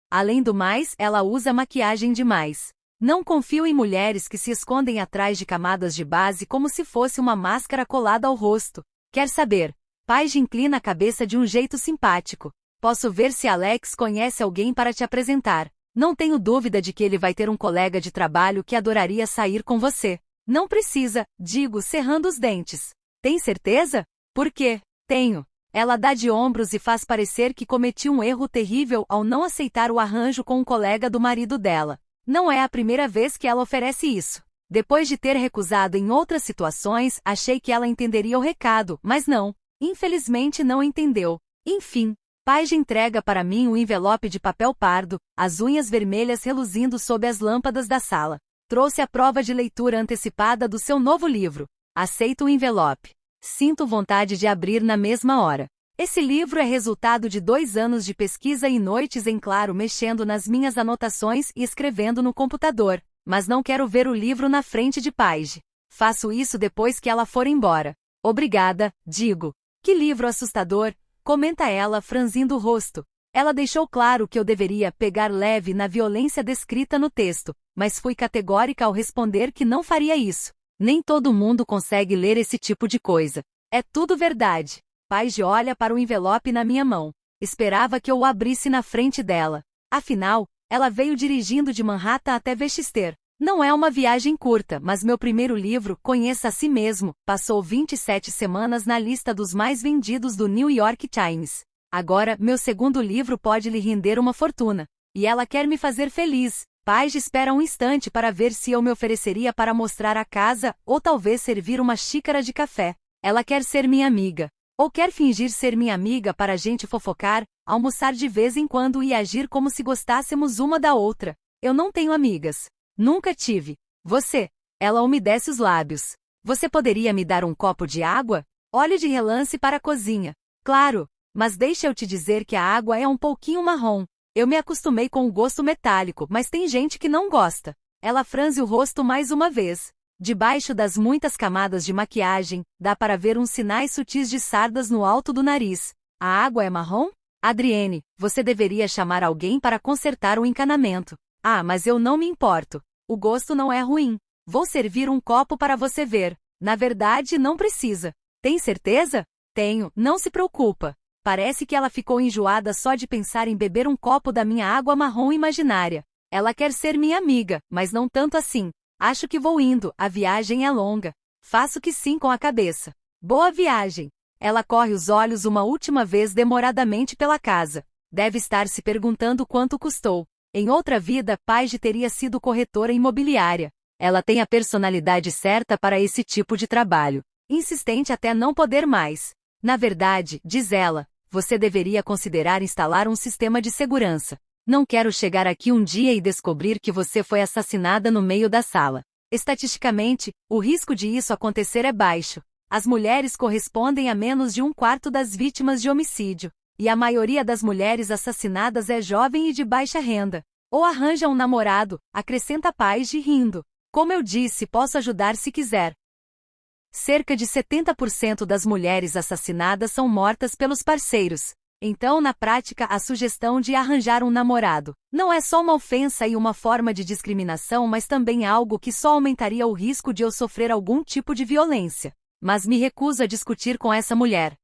Além do mais, ela usa maquiagem demais. Não confio em mulheres que se escondem atrás de camadas de base como se fosse uma máscara colada ao rosto. Quer saber? Paige inclina a cabeça de um jeito simpático. Posso ver se Alex conhece alguém para te apresentar. Não tenho dúvida de que ele vai ter um colega de trabalho que adoraria sair com você. Não precisa, digo, cerrando os dentes. Tem certeza? Por quê? Tenho. Ela dá de ombros e faz parecer que cometi um erro terrível ao não aceitar o arranjo com um colega do marido dela. Não é a primeira vez que ela oferece isso. Depois de ter recusado em outras situações, achei que ela entenderia o recado, mas não. Infelizmente não entendeu. Enfim, Paige entrega para mim um envelope de papel pardo, as unhas vermelhas reluzindo sob as lâmpadas da sala. Trouxe a prova de leitura antecipada do seu novo livro. Aceito o envelope. Sinto vontade de abrir na mesma hora. Esse livro é resultado de 2 anos de pesquisa e noites em claro mexendo nas minhas anotações e escrevendo no computador, mas não quero ver o livro na frente de Paige. Faço isso depois que ela for embora. Obrigada, digo. Que livro assustador, comenta ela franzindo o rosto. Ela deixou claro que eu deveria pegar leve na violência descrita no texto, mas fui categórica ao responder que não faria isso. Nem todo mundo consegue ler esse tipo de coisa. É tudo verdade. Paige olha para o envelope na minha mão. Esperava que eu o abrisse na frente dela. Afinal, ela veio dirigindo de Manhattan até Westchester. Não é uma viagem curta, mas meu primeiro livro, Conheça a Si Mesmo, passou 27 semanas na lista dos mais vendidos do New York Times. Agora, meu segundo livro pode lhe render uma fortuna. E ela quer me fazer feliz. Paige espera um instante para ver se eu me ofereceria para mostrar a casa, ou talvez servir uma xícara de café. Ela quer ser minha amiga. Ou quer fingir ser minha amiga para a gente fofocar, almoçar de vez em quando e agir como se gostássemos uma da outra. Eu não tenho amigas. Nunca tive. Você. Ela umedece os lábios. Você poderia me dar um copo de água? Olhe de relance para a cozinha. Claro, mas deixa eu te dizer que a água é um pouquinho marrom. Eu me acostumei com o gosto metálico, mas tem gente que não gosta. Ela franze o rosto mais uma vez. Debaixo das muitas camadas de maquiagem, dá para ver uns sinais sutis de sardas no alto do nariz. A água é marrom? Adrienne, você deveria chamar alguém para consertar o encanamento. Ah, mas eu não me importo. O gosto não é ruim. Vou servir um copo para você ver. Na verdade, não precisa. Tem certeza? Tenho, não se preocupa. Parece que ela ficou enjoada só de pensar em beber um copo da minha água marrom imaginária. Ela quer ser minha amiga, mas não tanto assim. Acho que vou indo, a viagem é longa. Faço que sim com a cabeça. Boa viagem. Ela corre os olhos uma última vez demoradamente pela casa. Deve estar se perguntando quanto custou. Em outra vida, Paige teria sido corretora imobiliária. Ela tem a personalidade certa para esse tipo de trabalho. Insistente até não poder mais. Na verdade, diz ela, você deveria considerar instalar um sistema de segurança. Não quero chegar aqui um dia e descobrir que você foi assassinada no meio da sala. Estatisticamente, o risco de isso acontecer é baixo. As mulheres correspondem a menos de 1/4 das vítimas de homicídio. E a maioria das mulheres assassinadas é jovem e de baixa renda. Ou arranja um namorado, acrescenta Paige rindo. Como eu disse, posso ajudar se quiser. Cerca de 70% das mulheres assassinadas são mortas pelos parceiros. Então, na prática, a sugestão de arranjar um namorado não é só uma ofensa e uma forma de discriminação, mas também algo que só aumentaria o risco de eu sofrer algum tipo de violência. Mas me recuso a discutir com essa mulher.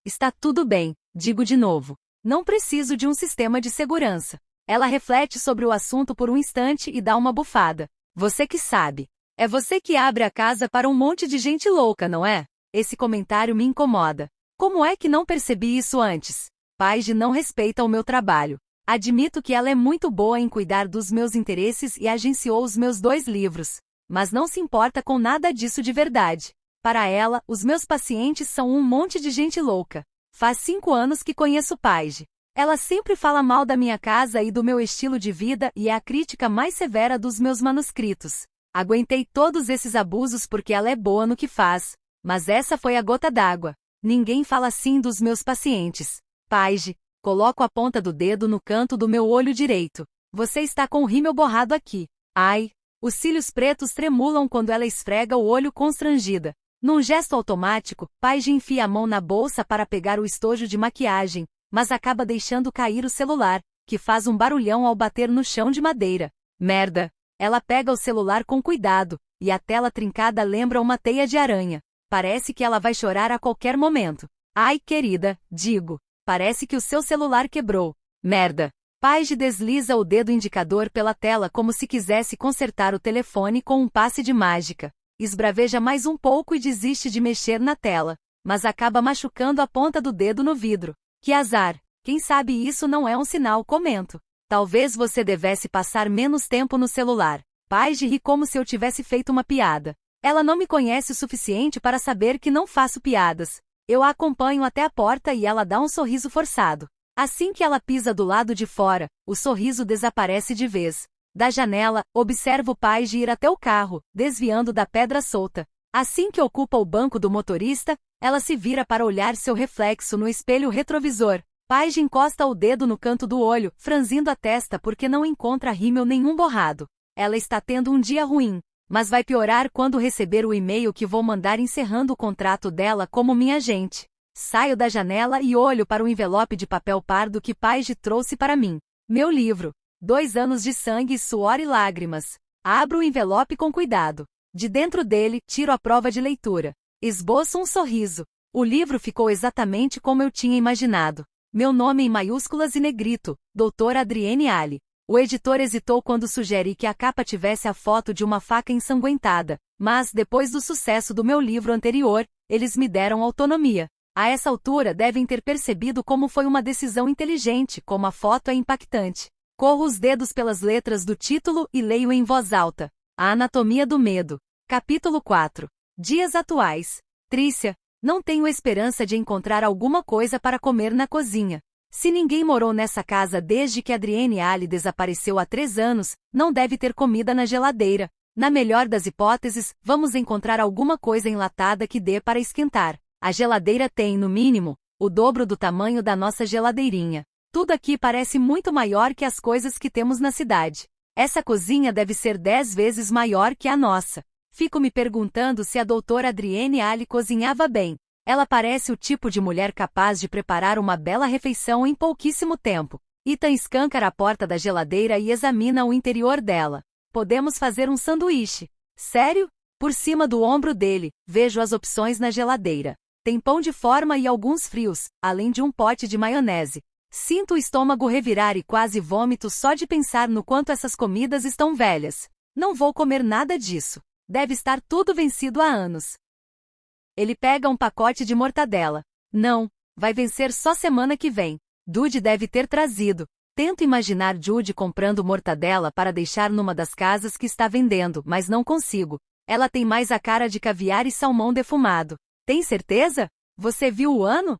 Está tudo bem, digo de novo. Não preciso de um sistema de segurança. Ela reflete sobre o assunto por um instante e dá uma bufada. Você que sabe. É você que abre a casa para um monte de gente louca, não é? Esse comentário me incomoda. Como é que não percebi isso antes? Paige não respeita o meu trabalho. Admito que ela é muito boa em cuidar dos meus interesses e agenciou os meus 2 livros. Mas não se importa com nada disso de verdade. Para ela, os meus pacientes são um monte de gente louca. Faz 5 anos que conheço Paige. Ela sempre fala mal da minha casa e do meu estilo de vida e é a crítica mais severa dos meus manuscritos. Aguentei todos esses abusos porque ela é boa no que faz. Mas essa foi a gota d'água. Ninguém fala assim dos meus pacientes. Paige, coloco a ponta do dedo no canto do meu olho direito. Você está com o rímel borrado aqui. Ai! Os cílios pretos tremulam quando ela esfrega o olho constrangida. Num gesto automático, Paige enfia a mão na bolsa para pegar o estojo de maquiagem, mas acaba deixando cair o celular, que faz um barulhão ao bater no chão de madeira. Merda! Ela pega o celular com cuidado, e a tela trincada lembra uma teia de aranha. Parece que ela vai chorar a qualquer momento. Ai, querida, digo. Parece que o seu celular quebrou. Merda! Paige desliza o dedo indicador pela tela como se quisesse consertar o telefone com um passe de mágica. Esbraveja mais um pouco e desiste de mexer na tela, mas acaba machucando a ponta do dedo no vidro. Que azar! Quem sabe isso não é um sinal, comento. Talvez você devesse passar menos tempo no celular. Paige ri como se eu tivesse feito uma piada. Ela não me conhece o suficiente para saber que não faço piadas. Eu a acompanho até a porta e ela dá um sorriso forçado. Assim que ela pisa do lado de fora, o sorriso desaparece de vez. Da janela, observo Paige ir até o carro, desviando da pedra solta. Assim que ocupa o banco do motorista, ela se vira para olhar seu reflexo no espelho retrovisor. Paige encosta o dedo no canto do olho, franzindo a testa porque não encontra rímel nenhum borrado. Ela está tendo um dia ruim, mas vai piorar quando receber o e-mail que vou mandar encerrando o contrato dela como minha agente. Saio da janela e olho para o envelope de papel pardo que Paige trouxe para mim. Meu livro. 2 anos de sangue, suor e lágrimas. Abro o envelope com cuidado. De dentro dele, tiro a prova de leitura. Esboço um sorriso. O livro ficou exatamente como eu tinha imaginado. Meu nome em maiúsculas e negrito, Dr. Adrienne Ali. O editor hesitou quando sugeri que a capa tivesse a foto de uma faca ensanguentada, mas, depois do sucesso do meu livro anterior, eles me deram autonomia. A essa altura devem ter percebido como foi uma decisão inteligente, como a foto é impactante. Corro os dedos pelas letras do título e leio em voz alta. A Anatomia do Medo. Capítulo 4. Dias atuais. Trícia, não tenho esperança de encontrar alguma coisa para comer na cozinha. Se ninguém morou nessa casa desde que Adrienne Ali desapareceu há 3 anos, não deve ter comida na geladeira. Na melhor das hipóteses, vamos encontrar alguma coisa enlatada que dê para esquentar. A geladeira tem, no mínimo, o dobro do tamanho da nossa geladeirinha. Tudo aqui parece muito maior que as coisas que temos na cidade. Essa cozinha deve ser 10 vezes maior que a nossa. Fico me perguntando se a doutora Adrienne Ali cozinhava bem. Ela parece o tipo de mulher capaz de preparar uma bela refeição em pouquíssimo tempo. Ethan escancara a porta da geladeira e examina o interior dela. Podemos fazer um sanduíche. Sério? Por cima do ombro dele, vejo as opções na geladeira. Tem pão de forma e alguns frios, além de um pote de maionese. Sinto o estômago revirar e quase vômito só de pensar no quanto essas comidas estão velhas. Não vou comer nada disso. Deve estar tudo vencido há anos. Ele pega um pacote de mortadela. Não, vai vencer só semana que vem. Judy deve ter trazido. Tento imaginar Judy comprando mortadela para deixar numa das casas que está vendendo, mas não consigo. Ela tem mais a cara de caviar e salmão defumado. Tem certeza? Você viu o ano?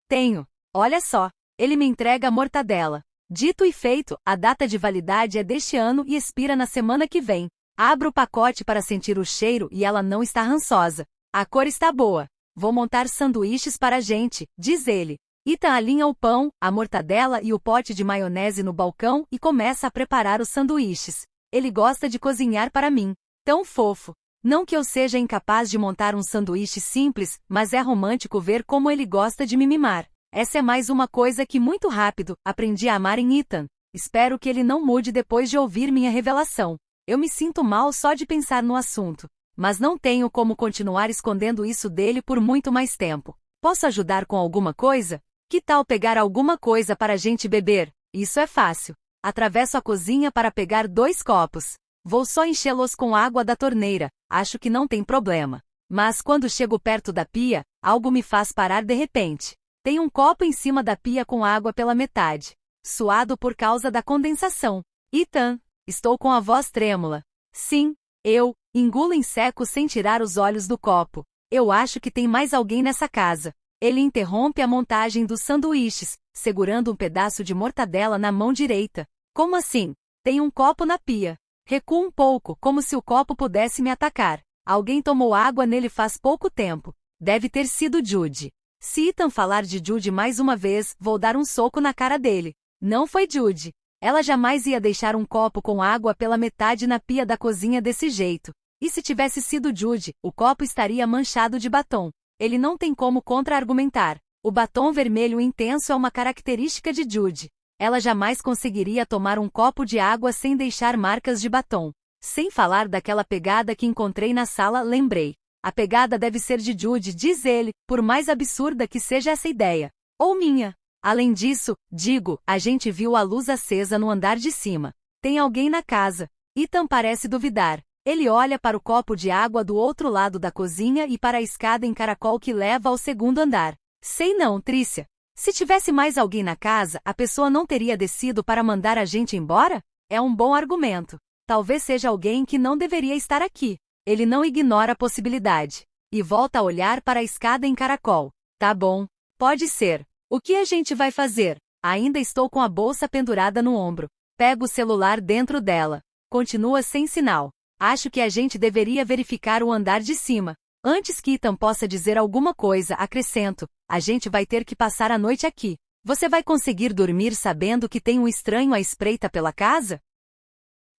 Tenho. Olha só. Ele me entrega a mortadela. Dito e feito, a data de validade é deste ano e expira na semana que vem. Abro o pacote para sentir o cheiro e ela não está rançosa. A cor está boa. Vou montar sanduíches para a gente, diz ele. Ethan alinha o pão, a mortadela e o pote de maionese no balcão e começa a preparar os sanduíches. Ele gosta de cozinhar para mim. Tão fofo. Não que eu seja incapaz de montar um sanduíche simples, mas é romântico ver como ele gosta de me mimar. Essa é mais uma coisa que muito rápido aprendi a amar em Ethan. Espero que ele não mude depois de ouvir minha revelação. Eu me sinto mal só de pensar no assunto. Mas não tenho como continuar escondendo isso dele por muito mais tempo. Posso ajudar com alguma coisa? Que tal pegar alguma coisa para a gente beber? Isso é fácil. Atravesso a cozinha para pegar 2 copos. Vou só enchê-los com água da torneira. Acho que não tem problema. Mas quando chego perto da pia, algo me faz parar de repente. Tem um copo em cima da pia com água pela metade. Suado por causa da condensação. Ethan, estou com a voz trêmula. Sim, eu, engulo em seco sem tirar os olhos do copo. Eu acho que tem mais alguém nessa casa. Ele interrompe a montagem dos sanduíches, segurando um pedaço de mortadela na mão direita. Como assim? Tem um copo na pia. Recuo um pouco, como se o copo pudesse me atacar. Alguém tomou água nele faz pouco tempo. Deve ter sido Judy. Se Ethan falar de Judy mais uma vez, vou dar um soco na cara dele. Não foi Judy. Ela jamais ia deixar um copo com água pela metade na pia da cozinha desse jeito. E se tivesse sido Judy, o copo estaria manchado de batom. Ele não tem como contra-argumentar. O batom vermelho intenso é uma característica de Judy. Ela jamais conseguiria tomar um copo de água sem deixar marcas de batom. Sem falar daquela pegada que encontrei na sala, lembrei. A pegada deve ser de Judy, diz ele, por mais absurda que seja essa ideia. Ou minha. Além disso, digo, a gente viu a luz acesa no andar de cima. Tem alguém na casa. Ethan parece duvidar. Ele olha para o copo de água do outro lado da cozinha e para a escada em caracol que leva ao segundo andar. Sei não, Trícia. Se tivesse mais alguém na casa, a pessoa não teria descido para mandar a gente embora? É um bom argumento. Talvez seja alguém que não deveria estar aqui. Ele não ignora a possibilidade. E volta a olhar para a escada em caracol. Tá bom. Pode ser. O que a gente vai fazer? Ainda estou com a bolsa pendurada no ombro. Pego o celular dentro dela. Continua sem sinal. Acho que a gente deveria verificar o andar de cima. Antes que Ethan possa dizer alguma coisa, acrescento, a gente vai ter que passar a noite aqui. Você vai conseguir dormir sabendo que tem um estranho à espreita pela casa?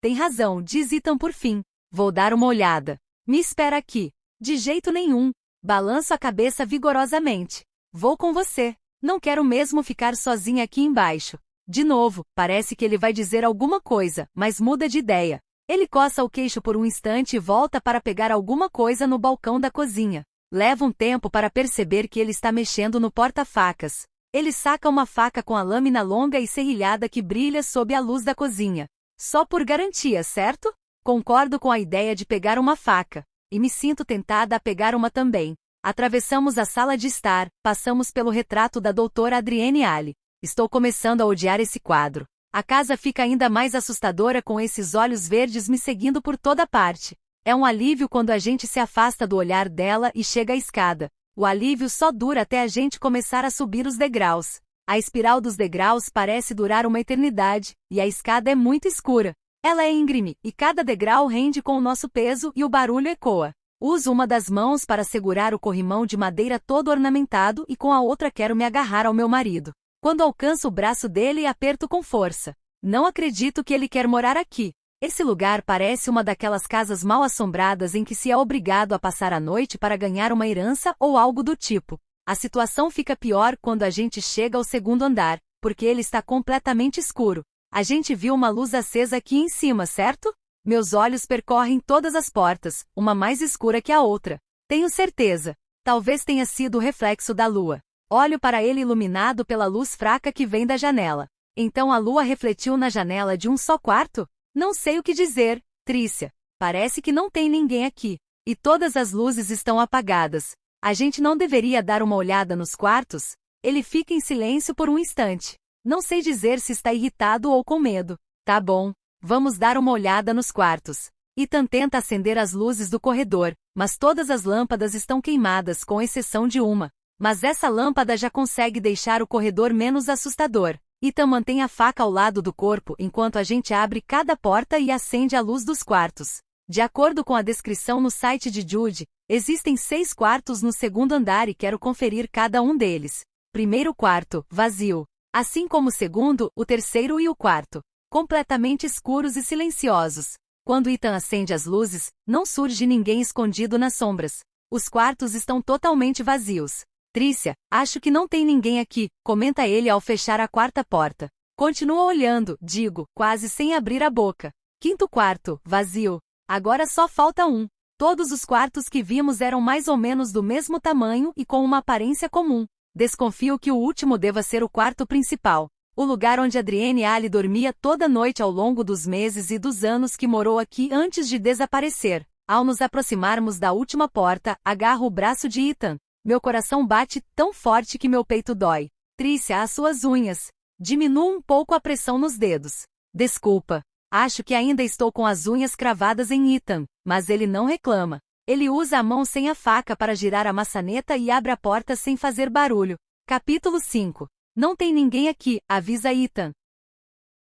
Tem razão, diz Ethan por fim. Vou dar uma olhada. Me espera aqui. De jeito nenhum. Balanço a cabeça vigorosamente. Vou com você. Não quero mesmo ficar sozinha aqui embaixo. De novo, parece que ele vai dizer alguma coisa, mas muda de ideia. Ele coça o queixo por um instante e volta para pegar alguma coisa no balcão da cozinha. Leva um tempo para perceber que ele está mexendo no porta-facas. Ele saca uma faca com a lâmina longa e serrilhada que brilha sob a luz da cozinha. Só por garantia, certo? Concordo com a ideia de pegar uma faca. E me sinto tentada a pegar uma também. Atravessamos a sala de estar, passamos pelo retrato da doutora Adrienne Alley. Estou começando a odiar esse quadro. A casa fica ainda mais assustadora com esses olhos verdes me seguindo por toda parte. É um alívio quando a gente se afasta do olhar dela e chega à escada. O alívio só dura até a gente começar a subir os degraus. A espiral dos degraus parece durar uma eternidade, e a escada é muito escura. Ela é íngreme, e cada degrau rende com o nosso peso e o barulho ecoa. Uso uma das mãos para segurar o corrimão de madeira todo ornamentado e com a outra quero me agarrar ao meu marido. Quando alcanço o braço dele e aperto com força. Não acredito que ele quer morar aqui. Esse lugar parece uma daquelas casas mal assombradas em que se é obrigado a passar a noite para ganhar uma herança ou algo do tipo. A situação fica pior quando a gente chega ao segundo andar, porque ele está completamente escuro. A gente viu uma luz acesa aqui em cima, certo? Meus olhos percorrem todas as portas, uma mais escura que a outra. Tenho certeza. Talvez tenha sido o reflexo da lua. Olho para ele iluminado pela luz fraca que vem da janela. Então a lua refletiu na janela de um só quarto? Não sei o que dizer, Trícia. Parece que não tem ninguém aqui. E todas as luzes estão apagadas. A gente não deveria dar uma olhada nos quartos? Ele fica em silêncio por um instante. Não sei dizer se está irritado ou com medo. Tá bom. Vamos dar uma olhada nos quartos. Ethan tenta acender as luzes do corredor, mas todas as lâmpadas estão queimadas com exceção de uma. Mas essa lâmpada já consegue deixar o corredor menos assustador. Ethan mantém a faca ao lado do corpo enquanto a gente abre cada porta e acende a luz dos quartos. De acordo com a descrição no site de Judy, existem 6 quartos no segundo andar e quero conferir cada um deles. Primeiro quarto, vazio. Assim como o segundo, o terceiro e o quarto. Completamente escuros e silenciosos. Quando Ethan acende as luzes, não surge ninguém escondido nas sombras. Os quartos estão totalmente vazios. Trícia, acho que não tem ninguém aqui, comenta ele ao fechar a quarta porta. Continua olhando, digo, quase sem abrir a boca. Quinto quarto, vazio. Agora só falta um. Todos os quartos que vimos eram mais ou menos do mesmo tamanho e com uma aparência comum. Desconfio que o último deva ser o quarto principal. O lugar onde Adrienne Alley dormia toda noite ao longo dos meses e dos anos que morou aqui antes de desaparecer. Ao nos aproximarmos da última porta, agarro o braço de Ethan. Meu coração bate tão forte que meu peito dói. Trícia, as suas unhas. Diminuo um pouco a pressão nos dedos. Desculpa. Acho que ainda estou com as unhas cravadas em Ethan, mas ele não reclama. Ele usa a mão sem a faca para girar a maçaneta e abre a porta sem fazer barulho. Capítulo 5. Não tem ninguém aqui, avisa Ethan.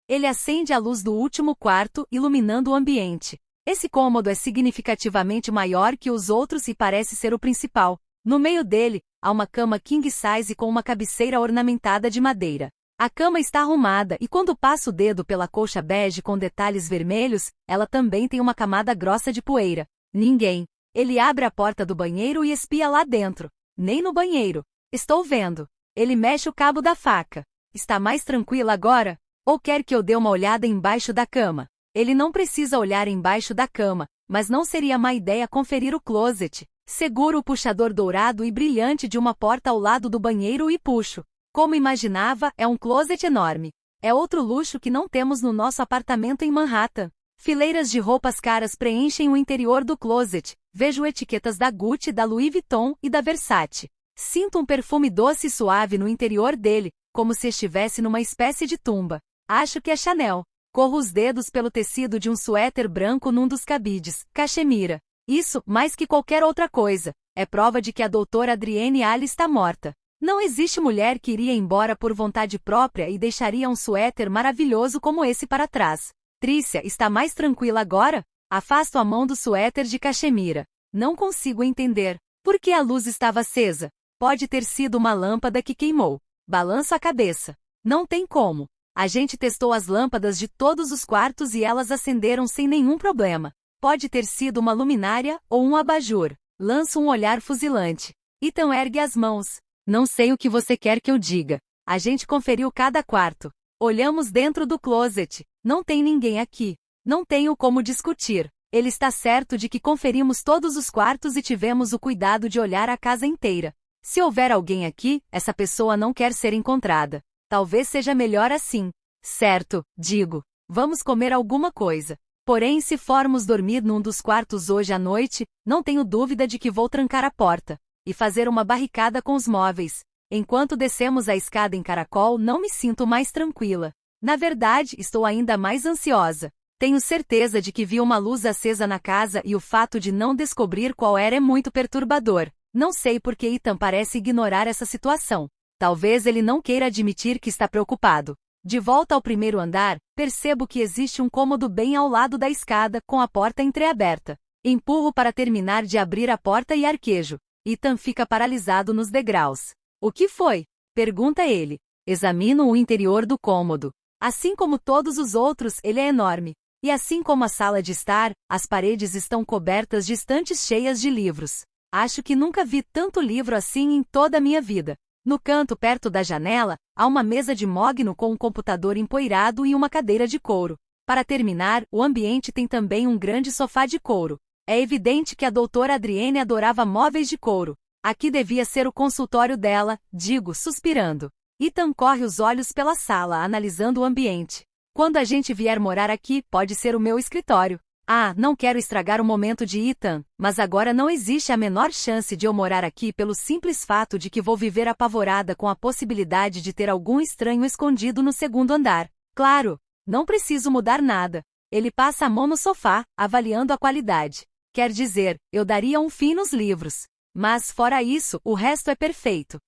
Ele acende a luz do último quarto, iluminando o ambiente. Esse cômodo é significativamente maior que os outros e parece ser o principal. No meio dele, há uma cama king size com uma cabeceira ornamentada de madeira. A cama está arrumada e quando passa o dedo pela colcha bege com detalhes vermelhos, ela também tem uma camada grossa de poeira. Ninguém. Ele abre a porta do banheiro e espia lá dentro. Nem no banheiro. Estou vendo. Ele mexe o cabo da faca. Está mais tranquila agora? Ou quer que eu dê uma olhada embaixo da cama? Ele não precisa olhar embaixo da cama, mas não seria má ideia conferir o closet. Seguro o puxador dourado e brilhante de uma porta ao lado do banheiro e puxo. Como imaginava, é um closet enorme. É outro luxo que não temos no nosso apartamento em Manhattan. Fileiras de roupas caras preenchem o interior do closet. Vejo etiquetas da Gucci, da Louis Vuitton e da Versace. Sinto um perfume doce e suave no interior dele, como se estivesse numa espécie de tumba. Acho que é Chanel. Corro os dedos pelo tecido de um suéter branco num dos cabides. Cachemira. Isso, mais que qualquer outra coisa, é prova de que a doutora Adrienne Ali está morta. Não existe mulher que iria embora por vontade própria e deixaria um suéter maravilhoso como esse para trás. Trícia, está mais tranquila agora? Afasto a mão do suéter de cachemira. Não consigo entender. Por que a luz estava acesa? Pode ter sido uma lâmpada que queimou. Balanço a cabeça. Não tem como. A gente testou as lâmpadas de todos os quartos e elas acenderam sem nenhum problema. Pode ter sido uma luminária ou um abajur. Lanço um olhar fuzilante. Ethan ergue as mãos. Não sei o que você quer que eu diga. A gente conferiu cada quarto. Olhamos dentro do closet. Não tem ninguém aqui. Não tenho como discutir. Ele está certo de que conferimos todos os quartos e tivemos o cuidado de olhar a casa inteira. Se houver alguém aqui, essa pessoa não quer ser encontrada. Talvez seja melhor assim. Certo, digo. Vamos comer alguma coisa. Porém, se formos dormir num dos quartos hoje à noite, não tenho dúvida de que vou trancar a porta e fazer uma barricada com os móveis. Enquanto descemos a escada em caracol, não me sinto mais tranquila. Na verdade, estou ainda mais ansiosa. Tenho certeza de que vi uma luz acesa na casa e o fato de não descobrir qual era é muito perturbador. Não sei por que Ethan parece ignorar essa situação. Talvez ele não queira admitir que está preocupado. De volta ao primeiro andar, percebo que existe um cômodo bem ao lado da escada, com a porta entreaberta. Empurro para terminar de abrir a porta e arquejo. Ethan fica paralisado nos degraus. O que foi? Pergunta ele. Examino o interior do cômodo. Assim como todos os outros, ele é enorme. E assim como a sala de estar, as paredes estão cobertas de estantes cheias de livros. Acho que nunca vi tanto livro assim em toda a minha vida. No canto perto da janela, há uma mesa de mogno com um computador empoeirado e uma cadeira de couro. Para terminar, o ambiente tem também um grande sofá de couro. É evidente que a doutora Adrienne adorava móveis de couro. Aqui devia ser o consultório dela, digo, suspirando. Ethan corre os olhos pela sala, analisando o ambiente. Quando a gente vier morar aqui, pode ser o meu escritório. Ah, não quero estragar o momento de Ethan, mas agora não existe a menor chance de eu morar aqui pelo simples fato de que vou viver apavorada com a possibilidade de ter algum estranho escondido no segundo andar. Claro, não preciso mudar nada. Ele passa a mão no sofá, avaliando a qualidade. Quer dizer, eu daria um fim nos livros. Mas, fora isso, o resto é perfeito.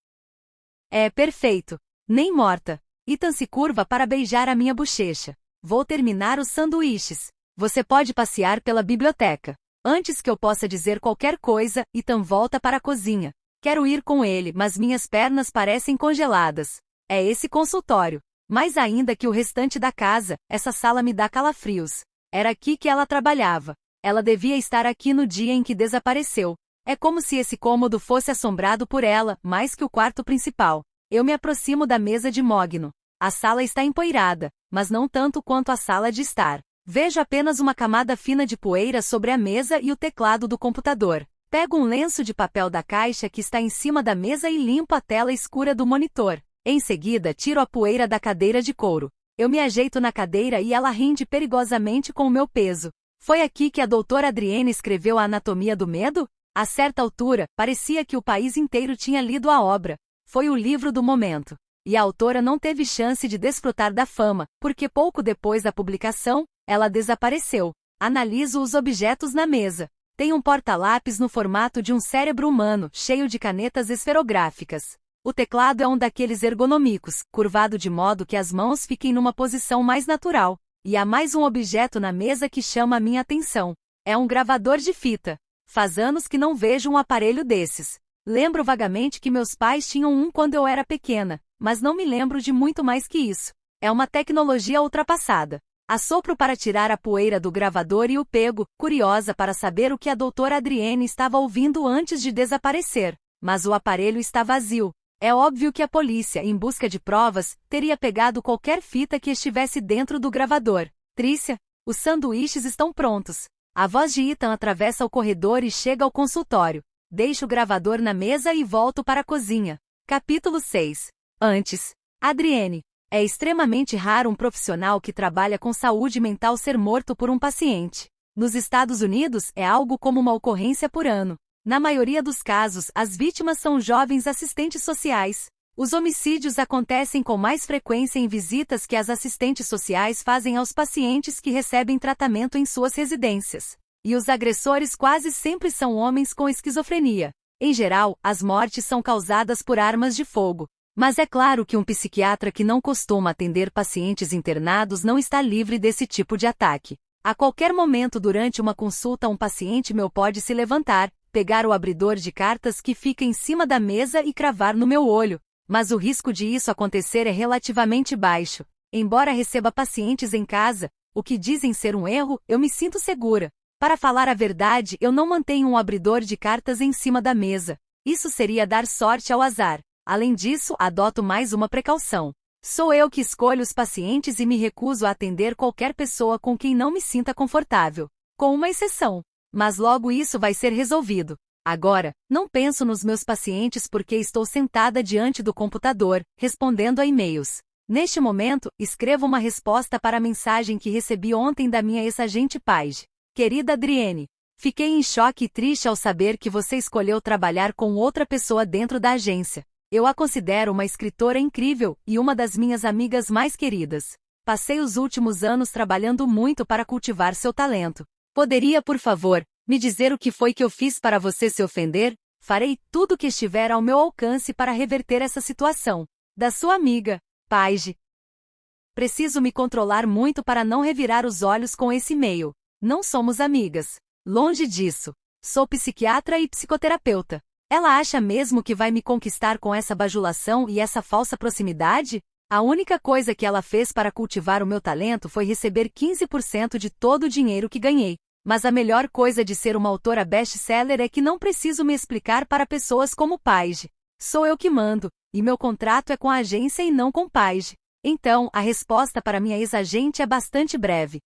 É perfeito. Nem morta. Ethan se curva para beijar a minha bochecha. Vou terminar os sanduíches. Você pode passear pela biblioteca. Antes que eu possa dizer qualquer coisa, Ethan volta para a cozinha. Quero ir com ele, mas minhas pernas parecem congeladas. É esse consultório. Mais ainda que o restante da casa, essa sala me dá calafrios. Era aqui que ela trabalhava. Ela devia estar aqui no dia em que desapareceu. É como se esse cômodo fosse assombrado por ela, mais que o quarto principal. Eu me aproximo da mesa de mogno. A sala está empoeirada, mas não tanto quanto a sala de estar. Vejo apenas uma camada fina de poeira sobre a mesa e o teclado do computador. Pego um lenço de papel da caixa que está em cima da mesa e limpo a tela escura do monitor. Em seguida, tiro a poeira da cadeira de couro. Eu me ajeito na cadeira e ela rende perigosamente com o meu peso. Foi aqui que a doutora Adrienne escreveu A Anatomia do Medo? A certa altura, parecia que o país inteiro tinha lido a obra. Foi o livro do momento. E a autora não teve chance de desfrutar da fama, porque pouco depois da publicação, ela desapareceu. Analiso os objetos na mesa. Tem um porta-lápis no formato de um cérebro humano, cheio de canetas esferográficas. O teclado é um daqueles ergonômicos, curvado de modo que as mãos fiquem numa posição mais natural. E há mais um objeto na mesa que chama a minha atenção. É um gravador de fita. Faz anos que não vejo um aparelho desses. Lembro vagamente que meus pais tinham um quando eu era pequena, mas não me lembro de muito mais que isso. É uma tecnologia ultrapassada. Assopro para tirar a poeira do gravador e o pego, curiosa para saber o que a doutora Adrienne estava ouvindo antes de desaparecer. Mas o aparelho está vazio. É óbvio que a polícia, em busca de provas, teria pegado qualquer fita que estivesse dentro do gravador. Trícia, os sanduíches estão prontos. A voz de Ethan atravessa o corredor e chega ao consultório. Deixo o gravador na mesa e volto para a cozinha. Capítulo 6. Antes. Adrienne. É extremamente raro um profissional que trabalha com saúde mental ser morto por um paciente. Nos Estados Unidos, é algo como uma ocorrência por ano. Na maioria dos casos, as vítimas são jovens assistentes sociais. Os homicídios acontecem com mais frequência em visitas que as assistentes sociais fazem aos pacientes que recebem tratamento em suas residências. E os agressores quase sempre são homens com esquizofrenia. Em geral, as mortes são causadas por armas de fogo. Mas é claro que um psiquiatra que não costuma atender pacientes internados não está livre desse tipo de ataque. A qualquer momento durante uma consulta um paciente meu pode se levantar, pegar o abridor de cartas que fica em cima da mesa e cravar no meu olho. Mas o risco de isso acontecer é relativamente baixo. Embora receba pacientes em casa, o que dizem ser um erro, eu me sinto segura. Para falar a verdade, eu não mantenho um abridor de cartas em cima da mesa. Isso seria dar sorte ao azar. Além disso, adoto mais uma precaução. Sou eu que escolho os pacientes e me recuso a atender qualquer pessoa com quem não me sinta confortável. Com uma exceção. Mas logo isso vai ser resolvido. Agora, não penso nos meus pacientes porque estou sentada diante do computador, respondendo a e-mails. Neste momento, escrevo uma resposta para a mensagem que recebi ontem da minha ex-agente Paige. Querida Adrienne, fiquei em choque e triste ao saber que você escolheu trabalhar com outra pessoa dentro da agência. Eu a considero uma escritora incrível e uma das minhas amigas mais queridas. Passei os últimos anos trabalhando muito para cultivar seu talento. Poderia, por favor, me dizer o que foi que eu fiz para você se ofender? Farei tudo o que estiver ao meu alcance para reverter essa situação. Da sua amiga, Paige. Preciso me controlar muito para não revirar os olhos com esse e-mail. Não somos amigas. Longe disso. Sou psiquiatra e psicoterapeuta. Ela acha mesmo que vai me conquistar com essa bajulação e essa falsa proximidade? A única coisa que ela fez para cultivar o meu talento foi receber 15% de todo o dinheiro que ganhei. Mas a melhor coisa de ser uma autora best-seller é que não preciso me explicar para pessoas como Paige. Sou eu que mando, e meu contrato é com a agência e não com Paige. Então, a resposta para minha ex-agente é bastante breve.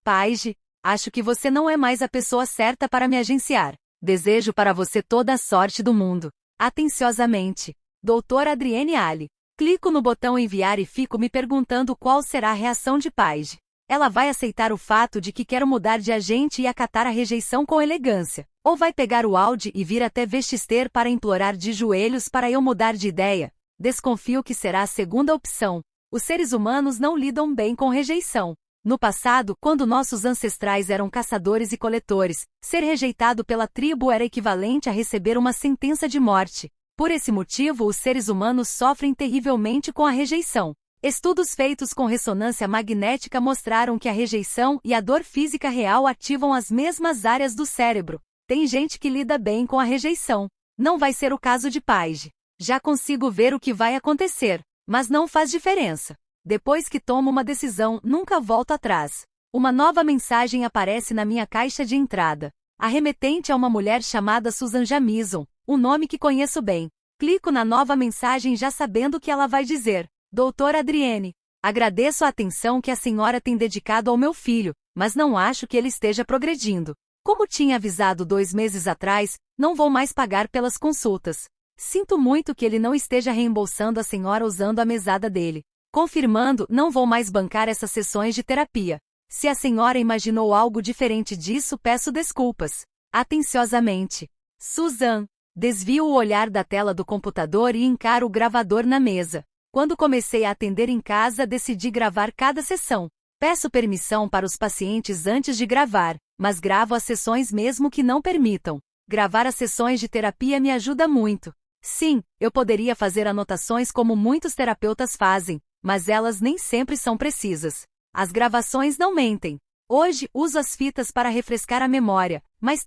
Paige, acho que você não é mais a pessoa certa para me agenciar. Desejo para você toda a sorte do mundo. Atenciosamente, Doutora Adrienne Ali. Clico no botão enviar e fico me perguntando qual será a reação de Paige. Ela vai aceitar o fato de que quero mudar de agente e acatar a rejeição com elegância? Ou vai pegar o Audi e vir até Westchester para implorar de joelhos para eu mudar de ideia? Desconfio que será a segunda opção. Os seres humanos não lidam bem com rejeição. No passado, quando nossos ancestrais eram caçadores e coletores, ser rejeitado pela tribo era equivalente a receber uma sentença de morte. Por esse motivo, os seres humanos sofrem terrivelmente com a rejeição. Estudos feitos com ressonância magnética mostraram que a rejeição e a dor física real ativam as mesmas áreas do cérebro. Tem gente que lida bem com a rejeição. Não vai ser o caso de Paige. Já consigo ver o que vai acontecer, mas não faz diferença. Depois que tomo uma decisão, nunca volto atrás. Uma nova mensagem aparece na minha caixa de entrada. A remetente é uma mulher chamada Susan Jamison, um nome que conheço bem. Clico na nova mensagem já sabendo o que ela vai dizer. Doutora Adrienne, agradeço a atenção que a senhora tem dedicado ao meu filho, mas não acho que ele esteja progredindo. Como tinha avisado 2 meses atrás, não vou mais pagar pelas consultas. Sinto muito que ele não esteja reembolsando a senhora usando a mesada dele. Confirmando, não vou mais bancar essas sessões de terapia. Se a senhora imaginou algo diferente disso, peço desculpas. Atenciosamente. Susan. Desvio o olhar da tela do computador e encaro o gravador na mesa. Quando comecei a atender em casa, decidi gravar cada sessão. Peço permissão para os pacientes antes de gravar, mas gravo as sessões mesmo que não permitam. Gravar as sessões de terapia me ajuda muito. Sim, eu poderia fazer anotações como muitos terapeutas fazem, mas elas nem sempre são precisas. As gravações não mentem. Hoje, uso as fitas para refrescar a memória, mas